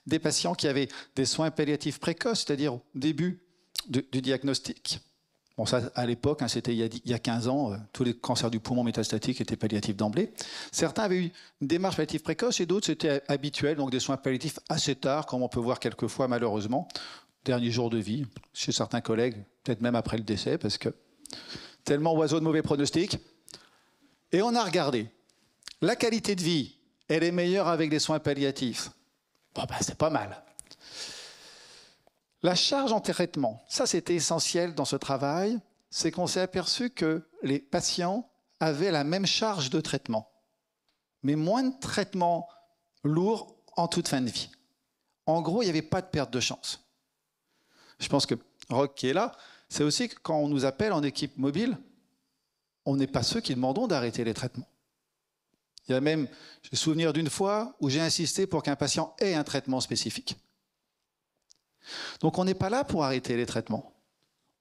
des patients qui avaient des soins palliatifs précoces, c'est-à-dire au début du diagnostic. Bon, ça, à l'époque, hein, c'était il y a 15 ans, tous les cancers du poumon métastatiques étaient palliatifs d'emblée. Certains avaient eu une démarche palliative précoce et d'autres, c'était habituel, donc des soins palliatifs assez tard, comme on peut voir quelquefois, malheureusement, dernier jour de vie, chez certains collègues, peut-être même après le décès, parce que tellement oiseau de mauvais pronostic. Et on a regardé. La qualité de vie, elle est meilleure avec les soins palliatifs. Bon, ben, c'est pas mal. La charge en traitement, ça c'était essentiel dans ce travail, c'est qu'on s'est aperçu que les patients avaient la même charge de traitement, mais moins de traitements lourds en toute fin de vie. En gros, il n'y avait pas de perte de chance. Je pense que Roch qui est là, c'est aussi que quand on nous appelle en équipe mobile, on n'est pas ceux qui demandons d'arrêter les traitements. Il y a même, j'ai souvenir d'une fois où j'ai insisté pour qu'un patient ait un traitement spécifique. Donc on n'est pas là pour arrêter les traitements.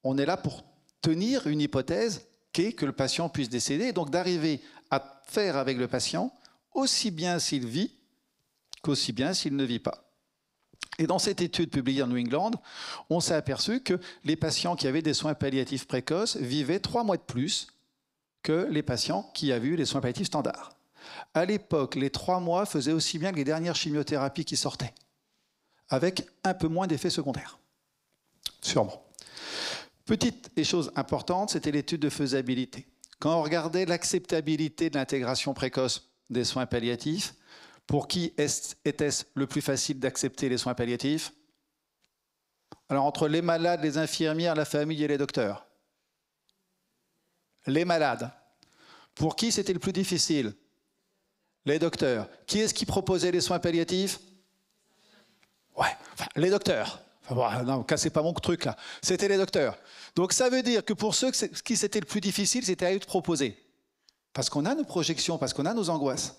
On est là pour tenir une hypothèse qui est que le patient puisse décéder, et donc d'arriver à faire avec le patient aussi bien s'il vit qu'aussi bien s'il ne vit pas. Et dans cette étude publiée en New England, on s'est aperçu que les patients qui avaient des soins palliatifs précoces vivaient 3 mois de plus que les patients qui avaient eu les soins palliatifs standards. À l'époque, les 3 mois faisaient aussi bien que les dernières chimiothérapies qui sortaient, avec un peu moins d'effets secondaires. Sûrement. Petite et chose importante, c'était l'étude de faisabilité. Quand on regardait l'acceptabilité de l'intégration précoce des soins palliatifs, pour qui était-ce le plus facile d'accepter les soins palliatifs? Alors, entre les malades, les infirmières, la famille et les docteurs. Les malades. Pour qui c'était le plus difficile? Les docteurs. Qui est-ce qui proposait les soins palliatifs? Ouais, enfin, les docteurs. Enfin, bon, non, cassez pas mon truc là. C'était les docteurs. Donc ça veut dire que pour ceux qui c'était le plus difficile, c'était à eux de proposer. Parce qu'on a nos projections, parce qu'on a nos angoisses.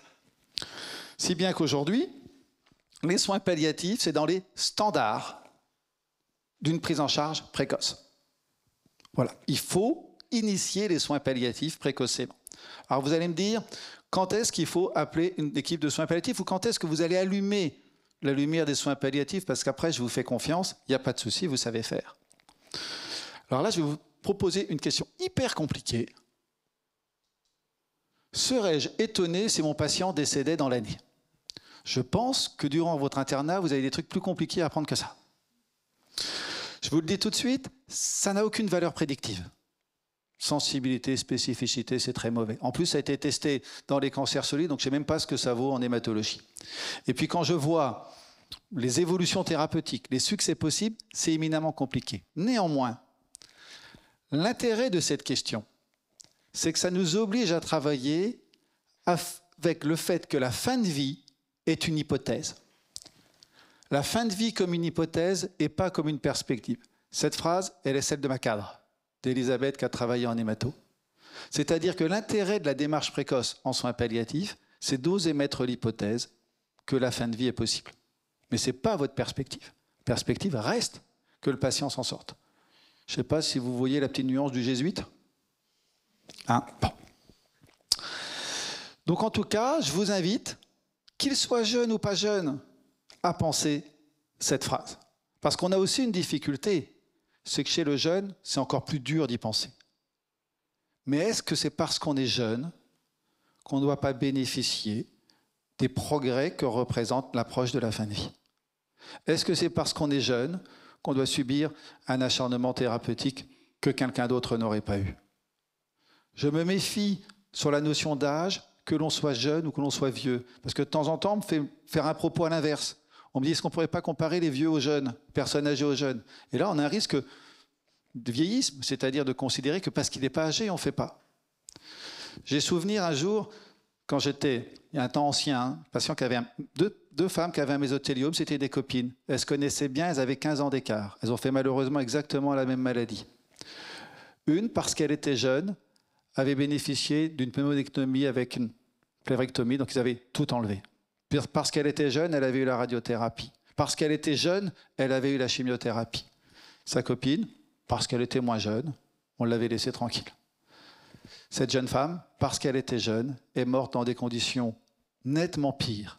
Si bien qu'aujourd'hui, les soins palliatifs, c'est dans les standards d'une prise en charge précoce. Voilà. Il faut initier les soins palliatifs précocement. Alors vous allez me dire, quand est-ce qu'il faut appeler une équipe de soins palliatifs ou quand est-ce que vous allez allumer la lumière des soins palliatifs, parce qu'après, je vous fais confiance, il n'y a pas de souci, vous savez faire. Alors là, je vais vous proposer une question hyper compliquée. Serais-je étonné si mon patient décédait dans l'année? Je pense que durant votre internat, vous avez des trucs plus compliqués à apprendre que ça. Je vous le dis tout de suite, ça n'a aucune valeur prédictive. Sensibilité, spécificité, c'est très mauvais. En plus, ça a été testé dans les cancers solides, donc je ne sais même pas ce que ça vaut en hématologie. Et puis quand je vois les évolutions thérapeutiques, les succès possibles, c'est éminemment compliqué. Néanmoins, l'intérêt de cette question, c'est que ça nous oblige à travailler avec le fait que la fin de vie est une hypothèse. La fin de vie comme une hypothèse et pas comme une perspective. Cette phrase, elle est celle de ma cadre, d'Elisabeth qui a travaillé en hémato. C'est-à-dire que l'intérêt de la démarche précoce en soins palliatifs, c'est d'oser mettre l'hypothèse que la fin de vie est possible. Mais ce n'est pas votre perspective. La perspective reste que le patient s'en sorte. Je ne sais pas si vous voyez la petite nuance du jésuite. Hein? Bon. Donc en tout cas, je vous invite, qu'il soit jeune ou pas jeune, à penser cette phrase. Parce qu'on a aussi une difficulté, c'est que chez le jeune, c'est encore plus dur d'y penser. Mais est-ce que c'est parce qu'on est jeune qu'on ne doit pas bénéficier des progrès que représente l'approche de la fin de vie? Est-ce que c'est parce qu'on est jeune qu'on doit subir un acharnement thérapeutique que quelqu'un d'autre n'aurait pas eu? Je me méfie sur la notion d'âge, que l'on soit jeune ou que l'on soit vieux. Parce que de temps en temps, on me fait faire un propos à l'inverse. On me dit, est-ce qu'on ne pourrait pas comparer les vieux aux jeunes, personnes âgées aux jeunes? Et là, on a un risque de vieillisme, c'est-à-dire de considérer que parce qu'il n'est pas âgé, on ne fait pas. J'ai souvenir un jour, quand j'étais, il y a un temps ancien, un patient qui avait deux femmes qui avaient un mésothéliome, c'était des copines. Elles se connaissaient bien, elles avaient 15 ans d'écart. Elles ont fait malheureusement exactement la même maladie. Une, parce qu'elle était jeune, avait bénéficié d'une pneumonectomie avec une pleurectomie, donc ils avaient tout enlevé. Parce qu'elle était jeune, elle avait eu la radiothérapie. Parce qu'elle était jeune, elle avait eu la chimiothérapie. Sa copine, parce qu'elle était moins jeune, on l'avait laissée tranquille. Cette jeune femme, parce qu'elle était jeune, est morte dans des conditions nettement pires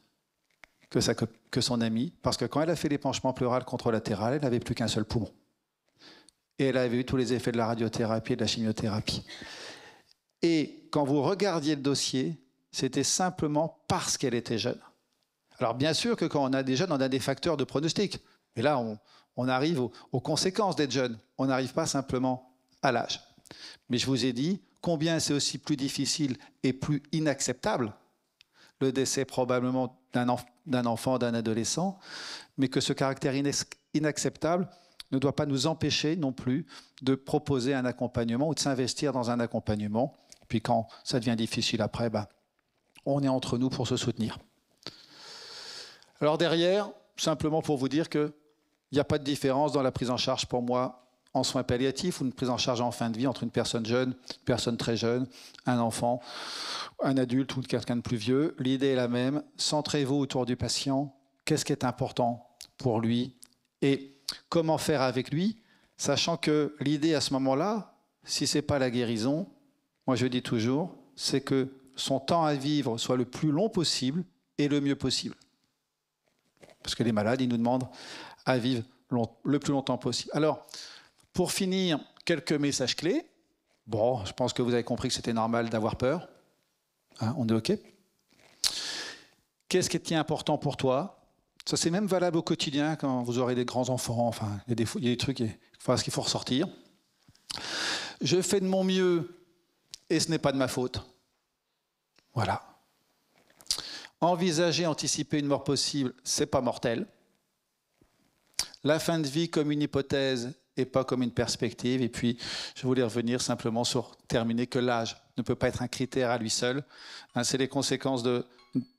que son amie, parce que quand elle a fait l'épanchement pleural contralatéral, elle n'avait plus qu'un seul poumon. Et elle avait eu tous les effets de la radiothérapie et de la chimiothérapie. Et quand vous regardiez le dossier, c'était simplement parce qu'elle était jeune. Alors bien sûr que quand on a des jeunes, on a des facteurs de pronostic. Et là, on arrive aux conséquences d'être jeune. On n'arrive pas simplement à l'âge. Mais je vous ai dit combien c'est aussi plus difficile et plus inacceptable le décès probablement d'un enfant, d'un adolescent, mais que ce caractère inacceptable ne doit pas nous empêcher non plus de proposer un accompagnement ou de s'investir dans un accompagnement. Puis quand ça devient difficile après, on est entre nous pour se soutenir. Alors derrière, simplement pour vous dire qu'il n'y a pas de différence dans la prise en charge pour moi en soins palliatifs ou une prise en charge en fin de vie entre une personne jeune, une personne très jeune, un enfant, un adulte ou quelqu'un de plus vieux. L'idée est la même. Centrez-vous autour du patient. Qu'est-ce qui est important pour lui et comment faire avec lui, sachant que l'idée à ce moment-là, si ce n'est pas la guérison, moi je dis toujours, c'est que son temps à vivre soit le plus long possible et le mieux possible. Parce que les malades, ils nous demandent à vivre le plus longtemps possible. Alors, pour finir, quelques messages clés. Bon, je pense que vous avez compris que c'était normal d'avoir peur. Hein, on est OK? Qu'est-ce qui est important pour toi? Ça, c'est même valable au quotidien quand vous aurez des grands-enfants. Enfin, il y a des trucs qu'il faut ressortir. Je fais de mon mieux et ce n'est pas de ma faute. Voilà. Envisager, anticiper une mort possible, c'est pas mortel. La fin de vie comme une hypothèse et pas comme une perspective. Et puis, je voulais revenir simplement sur terminer que l'âge ne peut pas être un critère à lui seul. Hein, c'est les conséquences de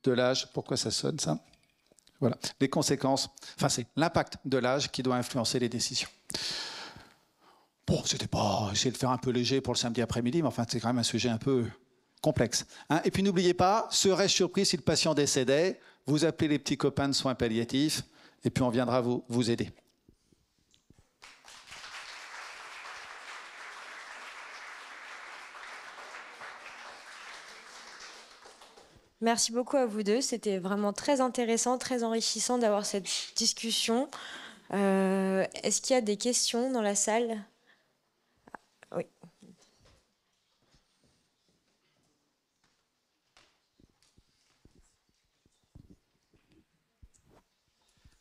l'âge. Pourquoi ça sonne, ça? Voilà. Les conséquences, enfin, c'est l'impact de l'âge qui doit influencer les décisions. Bon, c'était pas essayer de faire un peu léger pour le samedi après-midi, mais enfin, c'est quand même un sujet un peu complexe. Hein. Et puis, n'oubliez pas, serais-je surpris si le patient décédait, vous appelez les petits copains de soins palliatifs, et puis on viendra vous aider. Merci beaucoup à vous deux. C'était vraiment très intéressant, très enrichissant d'avoir cette discussion. Est-ce qu'il y a des questions dans la salle? Oui.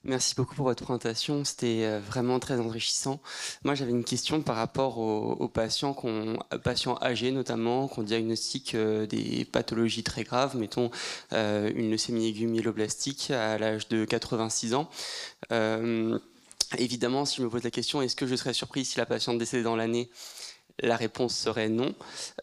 Merci beaucoup pour votre présentation, c'était vraiment très enrichissant. Moi, j'avais une question par rapport aux patients âgés notamment, qu'on diagnostique des pathologies très graves, mettons une leucémie aiguë myéloblastique à l'âge de 86 ans. Évidemment, si je me pose la question, est-ce que je serais surpris si la patiente décédait dans l'année? la réponse serait non.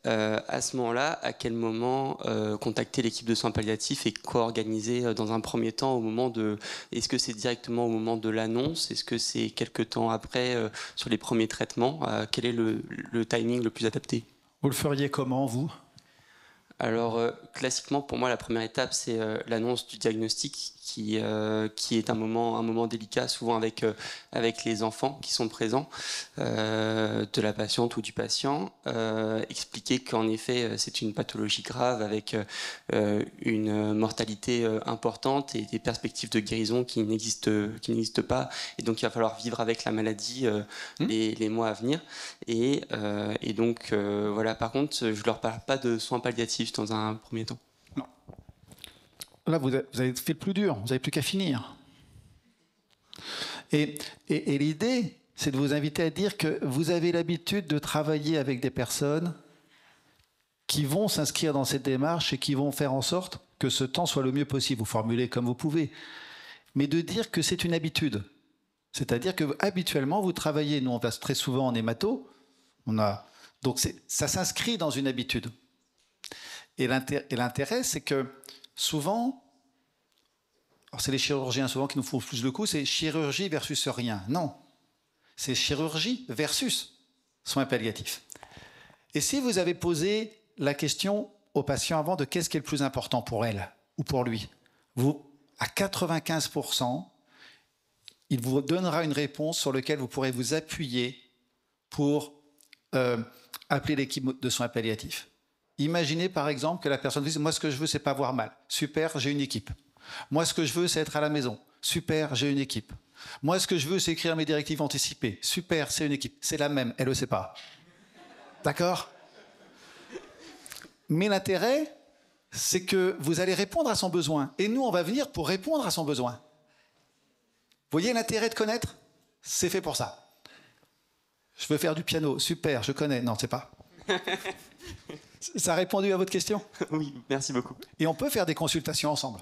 À ce moment-là, à quel moment contacter l'équipe de soins palliatifs et co-organiser dans un premier temps au moment de... Est-ce que c'est directement au moment de l'annonce? Est-ce que c'est quelques temps après sur les premiers traitements? Quel est le timing le plus adapté? Vous le feriez comment, vous? Alors, classiquement, pour moi, la première étape, c'est l'annonce du diagnostic qui est un moment délicat, souvent avec les enfants qui sont présents, de la patiente ou du patient. Expliquer qu'en effet, c'est une pathologie grave avec une mortalité importante et des perspectives de guérison qui n'existent pas. Et donc, il va falloir vivre avec la maladie les mois à venir. Et donc, voilà. Par contre, je ne leur parle pas de soins palliatifs dans un premier temps. Non. Là, vous avez fait le plus dur, vous n'avez plus qu'à finir. Et l'idée, c'est de vous inviter à dire que vous avez l'habitude de travailler avec des personnes qui vont s'inscrire dans cette démarche et qui vont faire en sorte que ce temps soit le mieux possible. Vous formulez comme vous pouvez. Mais de dire que c'est une habitude. C'est-à-dire que habituellement, vous travaillez, nous on va très souvent en hémato, donc ça s'inscrit dans une habitude. Et l'intérêt, c'est que souvent, alors c'est les chirurgiens souvent qui nous font plus le coup, c'est chirurgie versus rien. Non, c'est chirurgie versus soins palliatifs. Et si vous avez posé la question au patient avant de qu'est-ce qui est le plus important pour elle ou pour lui, à 95%, il vous donnera une réponse sur laquelle vous pourrez vous appuyer pour appeler l'équipe de soins palliatifs. Imaginez par exemple que la personne dise « Moi, ce que je veux, c'est pas avoir mal. Super, j'ai une équipe. Moi, ce que je veux, c'est être à la maison. Super, j'ai une équipe. Moi, ce que je veux, c'est écrire mes directives anticipées. Super, c'est une équipe. » C'est la même, elle ne le sait pas. D'accord? Mais l'intérêt, c'est que vous allez répondre à son besoin. Et nous, on va venir pour répondre à son besoin. Vous voyez l'intérêt de connaître? C'est fait pour ça. Je veux faire du piano. Super, je connais. Non, c'est pas. Ça a répondu à votre question? Oui, merci beaucoup. Et on peut faire des consultations ensemble.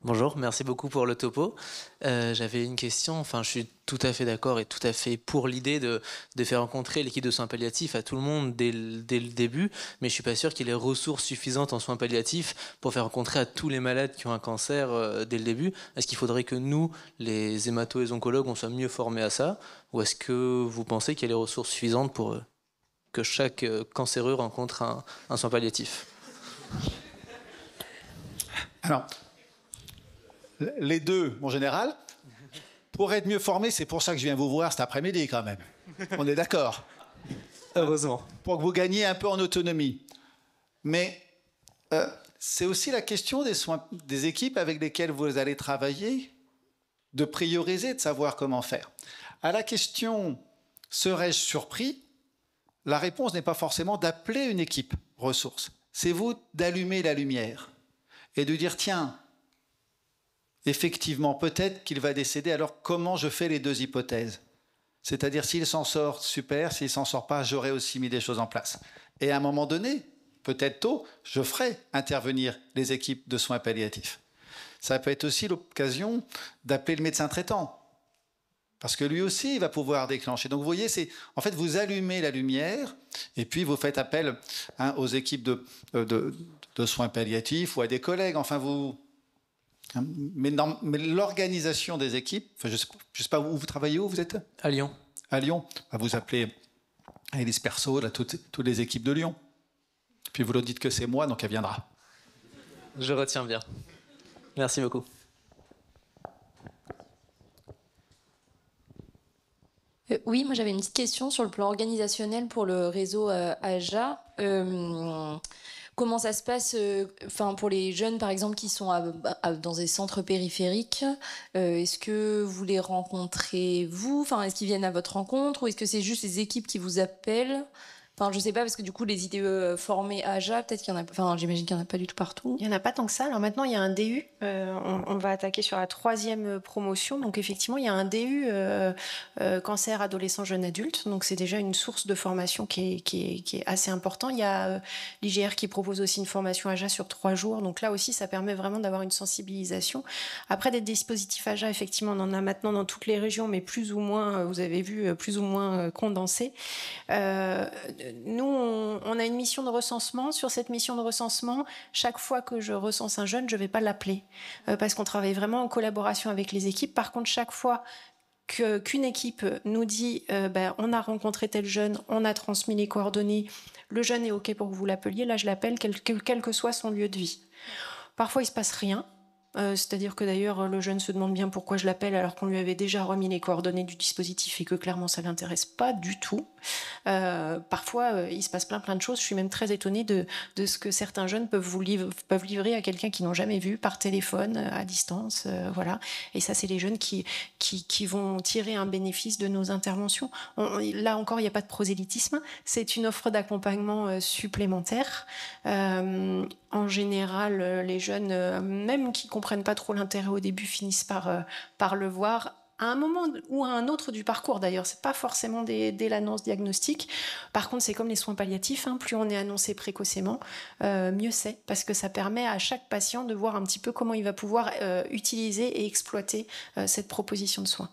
Bonjour, merci beaucoup pour le topo. J'avais une question, enfin je suis tout à fait d'accord et tout à fait pour l'idée de faire rencontrer l'équipe de soins palliatifs à tout le monde dès le début, mais je suis pas sûr qu'il y ait les ressources suffisantes en soins palliatifs pour faire rencontrer à tous les malades qui ont un cancer dès le début. Est-ce qu'il faudrait que nous, les hématos et les oncologues, on soit mieux formés à ça, ou est-ce que vous pensez qu'il y a les ressources suffisantes pour que chaque cancéreux rencontre un soin palliatif? Alors, les deux, en général, pour être mieux formé, c'est pour ça que je viens vous voir cet après-midi quand même. On est d'accord? Heureusement. Pour que vous gagniez un peu en autonomie. Mais c'est aussi la question des équipes avec lesquelles vous allez travailler, de prioriser, de savoir comment faire. À la question « serais-je surpris ?», la réponse n'est pas forcément d'appeler une équipe ressources. C'est vous d'allumer la lumière et de dire « tiens, effectivement, peut-être qu'il va décéder, alors comment je fais les deux hypothèses? C'est-à-dire, s'il s'en sort, super, s'il ne s'en sort pas, j'aurais aussi mis des choses en place. Et à un moment donné, peut-être tôt, je ferai intervenir les équipes de soins palliatifs. Ça peut être aussi l'occasion d'appeler le médecin traitant, parce que lui aussi, il va pouvoir déclencher. Donc, vous voyez, en fait, vous allumez la lumière, et puis vous faites appel aux équipes de soins palliatifs ou à des collègues. Enfin, Mais l'organisation des équipes, enfin, je ne sais pas où vous travaillez, où vous êtes? À Lyon. À Lyon. Vous appelez Alice Perso, là, toutes les équipes de Lyon. Puis vous leur dites que c'est moi, donc elle viendra. Je retiens bien. Merci beaucoup. Oui, moi j'avais une petite question sur le plan organisationnel pour le réseau AJA. Comment ça se passe pour les jeunes, par exemple, qui sont dans des centres périphériques? Est-ce que vous les rencontrez, vous? Est-ce qu'ils viennent à votre rencontre? Ou est-ce que c'est juste les équipes qui vous appellent? Enfin, je sais pas, parce que du coup, les ITE formés AJA, peut-être qu'il y en a... Enfin, j'imagine qu'il n'y en a pas du tout partout. Il n'y en a pas tant que ça. Alors maintenant, il y a un DU. On va attaquer sur la 3e promotion. Donc effectivement, il y a un DU cancer adolescent jeune adulte. Donc c'est déjà une source de formation qui est assez important. Il y a l'IGR qui propose aussi une formation AJA sur 3 jours. Donc là aussi, ça permet vraiment d'avoir une sensibilisation. Après, des dispositifs AJA, effectivement, on en a maintenant dans toutes les régions, mais plus ou moins, vous avez vu, plus ou moins condensés. Nous, on a une mission de recensement. Sur cette mission de recensement, chaque fois que je recense un jeune, je ne vais pas l'appeler parce qu'on travaille vraiment en collaboration avec les équipes. Par contre, chaque fois qu'une équipe nous dit on a rencontré tel jeune, on a transmis les coordonnées, le jeune est OK pour que vous l'appeliez, là je l'appelle quel que soit son lieu de vie. Parfois, il ne se passe rien. C'est-à-dire que d'ailleurs le jeune se demande bien pourquoi je l'appelle alors qu'on lui avait déjà remis les coordonnées du dispositif et que clairement ça l'intéresse pas du tout. Parfois il se passe plein de choses. Je suis même très étonnée de ce que certains jeunes peuvent livrer à quelqu'un qu'ils n'ont jamais vu par téléphone à distance, voilà. Et ça, c'est les jeunes qui vont tirer un bénéfice de nos interventions. Là encore, il n'y a pas de prosélytisme, c'est une offre d'accompagnement supplémentaire. En général, les jeunes, même qui comprennent pas trop l'intérêt au début, finissent par le voir à un moment ou à un autre du parcours. D'ailleurs, c'est pas forcément dès l'annonce diagnostique. Par contre, c'est comme les soins palliatifs, hein, plus on est annoncé précocement, mieux c'est, parce que ça permet à chaque patient de voir un petit peu comment il va pouvoir utiliser et exploiter cette proposition de soins.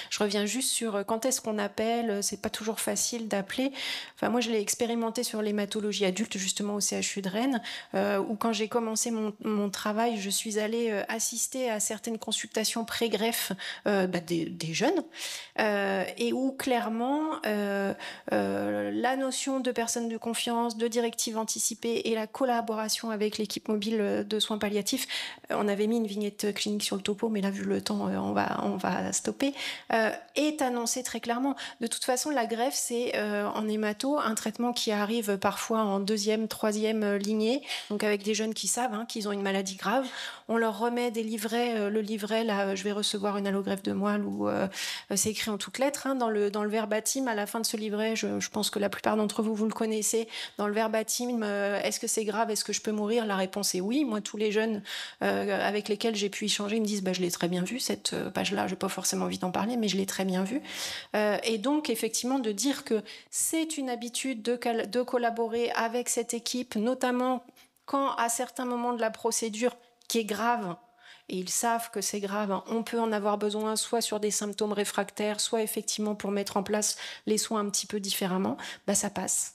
Je reviens juste sur quand est-ce qu'on appelle, c'est pas toujours facile d'appeler. Enfin, moi, je l'ai expérimenté sur l'hématologie adulte, justement au CHU de Rennes, où quand j'ai commencé mon travail, je suis allée assister à certaines consultations pré-greffe des jeunes, et où clairement la notion de personne de confiance, de directive anticipée et la collaboration avec l'équipe mobile de soins palliatifs, on avait mis une vignette clinique sur le topo, mais là, vu le temps, on va stopper. Est annoncé très clairement. De toute façon, la greffe, c'est en hémato un traitement qui arrive parfois en 2e, 3e lignée, donc avec des jeunes qui savent qu'ils ont une maladie grave. On leur remet des livrets, le livret, là, je vais recevoir une allogreffe de moelle, où c'est écrit en toutes lettres, dans le verbatim, à la fin de ce livret, je pense que la plupart d'entre vous, vous le connaissez, dans le verbatim, est-ce que c'est grave, est-ce que je peux mourir? La réponse est oui. Moi, tous les jeunes avec lesquels j'ai pu échanger, ils me disent, je l'ai très bien vu, cette page-là, j'ai pas forcément envie d'en parler, mais je l'ai très bien vu. Et donc, effectivement, de dire que c'est une habitude de collaborer avec cette équipe, notamment quand, à certains moments de la procédure, qui est grave, et ils savent que c'est grave, on peut en avoir besoin soit sur des symptômes réfractaires, soit effectivement pour mettre en place les soins un petit peu différemment, ça passe.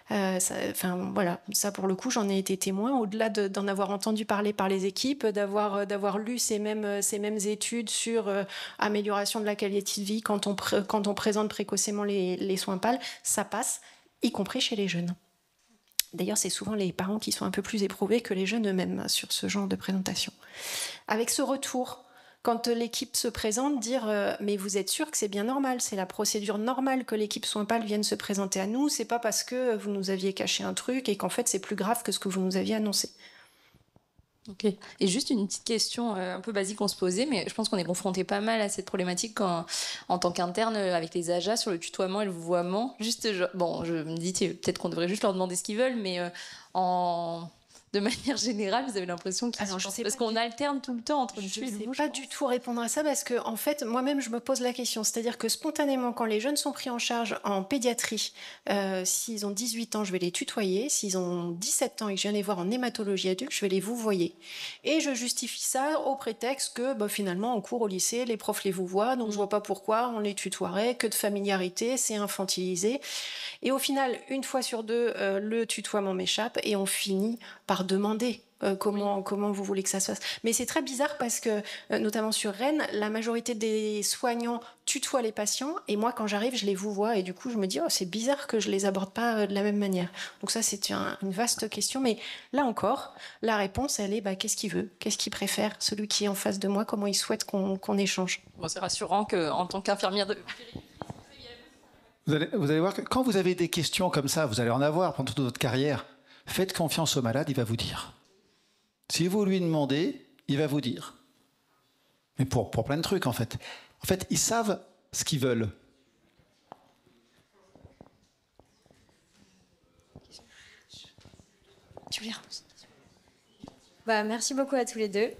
Voilà, ça pour le coup j'en ai été témoin, au-delà d'en avoir entendu parler par les équipes, d'avoir lu ces mêmes études sur amélioration de la qualité de vie quand on présente précocement les soins PAL, ça passe, y compris chez les jeunes. D'ailleurs, c'est souvent les parents qui sont un peu plus éprouvés que les jeunes eux-mêmes sur ce genre de présentation. Avec ce retour, quand l'équipe se présente, dire mais vous êtes sûr que c'est bien normal, c'est la procédure normale que l'équipe Soins PAL vienne se présenter à nous, c'est pas parce que vous nous aviez caché un truc et qu'en fait c'est plus grave que ce que vous nous aviez annoncé. Ok. Et juste une petite question un peu basique qu'on se posait, mais je pense qu'on est confronté pas mal à cette problématique en tant qu'interne avec les AJA sur le tutoiement et le vouvoiement. Juste, je me dis peut-être qu'on devrait juste leur demander ce qu'ils veulent, mais de manière générale, vous avez l'impression qu'ils parce qu'on alterne tout le temps entre le tu et le vous. Je ne sais pas du tout répondre à ça parce que en fait, moi-même, je me pose la question. C'est-à-dire que spontanément, quand les jeunes sont pris en charge en pédiatrie, s'ils ont 18 ans, je vais les tutoyer. S'ils ont 17 ans et que je viens les voir en hématologie adulte, je vais les vouvoyer. Et je justifie ça au prétexte que finalement, en cours au lycée, les profs les vouvoient, donc je vois pas pourquoi on les tutoierait, que de familiarité, c'est infantilisé. Et au final, une fois sur deux, le tutoiement m'échappe et on finit par demander comment vous voulez que ça se fasse. Mais c'est très bizarre parce que, notamment sur Rennes, la majorité des soignants tutoient les patients et moi, quand j'arrive, je les vouvoie et du coup, je me dis « Oh, c'est bizarre que je les aborde pas de la même manière ». Donc ça, c'est une vaste question. Mais là encore, la réponse, elle est qu'est-ce qu'il veut ? Qu'est-ce qu'il préfère ? Celui qui est en face de moi, comment il souhaite qu'on échange ? Bon, c'est rassurant qu'en tant qu'infirmière de... Vous allez voir que quand vous avez des questions comme ça, vous allez en avoir pendant toute votre carrière, faites confiance au malade, il va vous dire. Si vous lui demandez, il va vous dire. Mais pour plein de trucs, en fait. En fait, ils savent ce qu'ils veulent. Julien. Bah, merci beaucoup à tous les deux.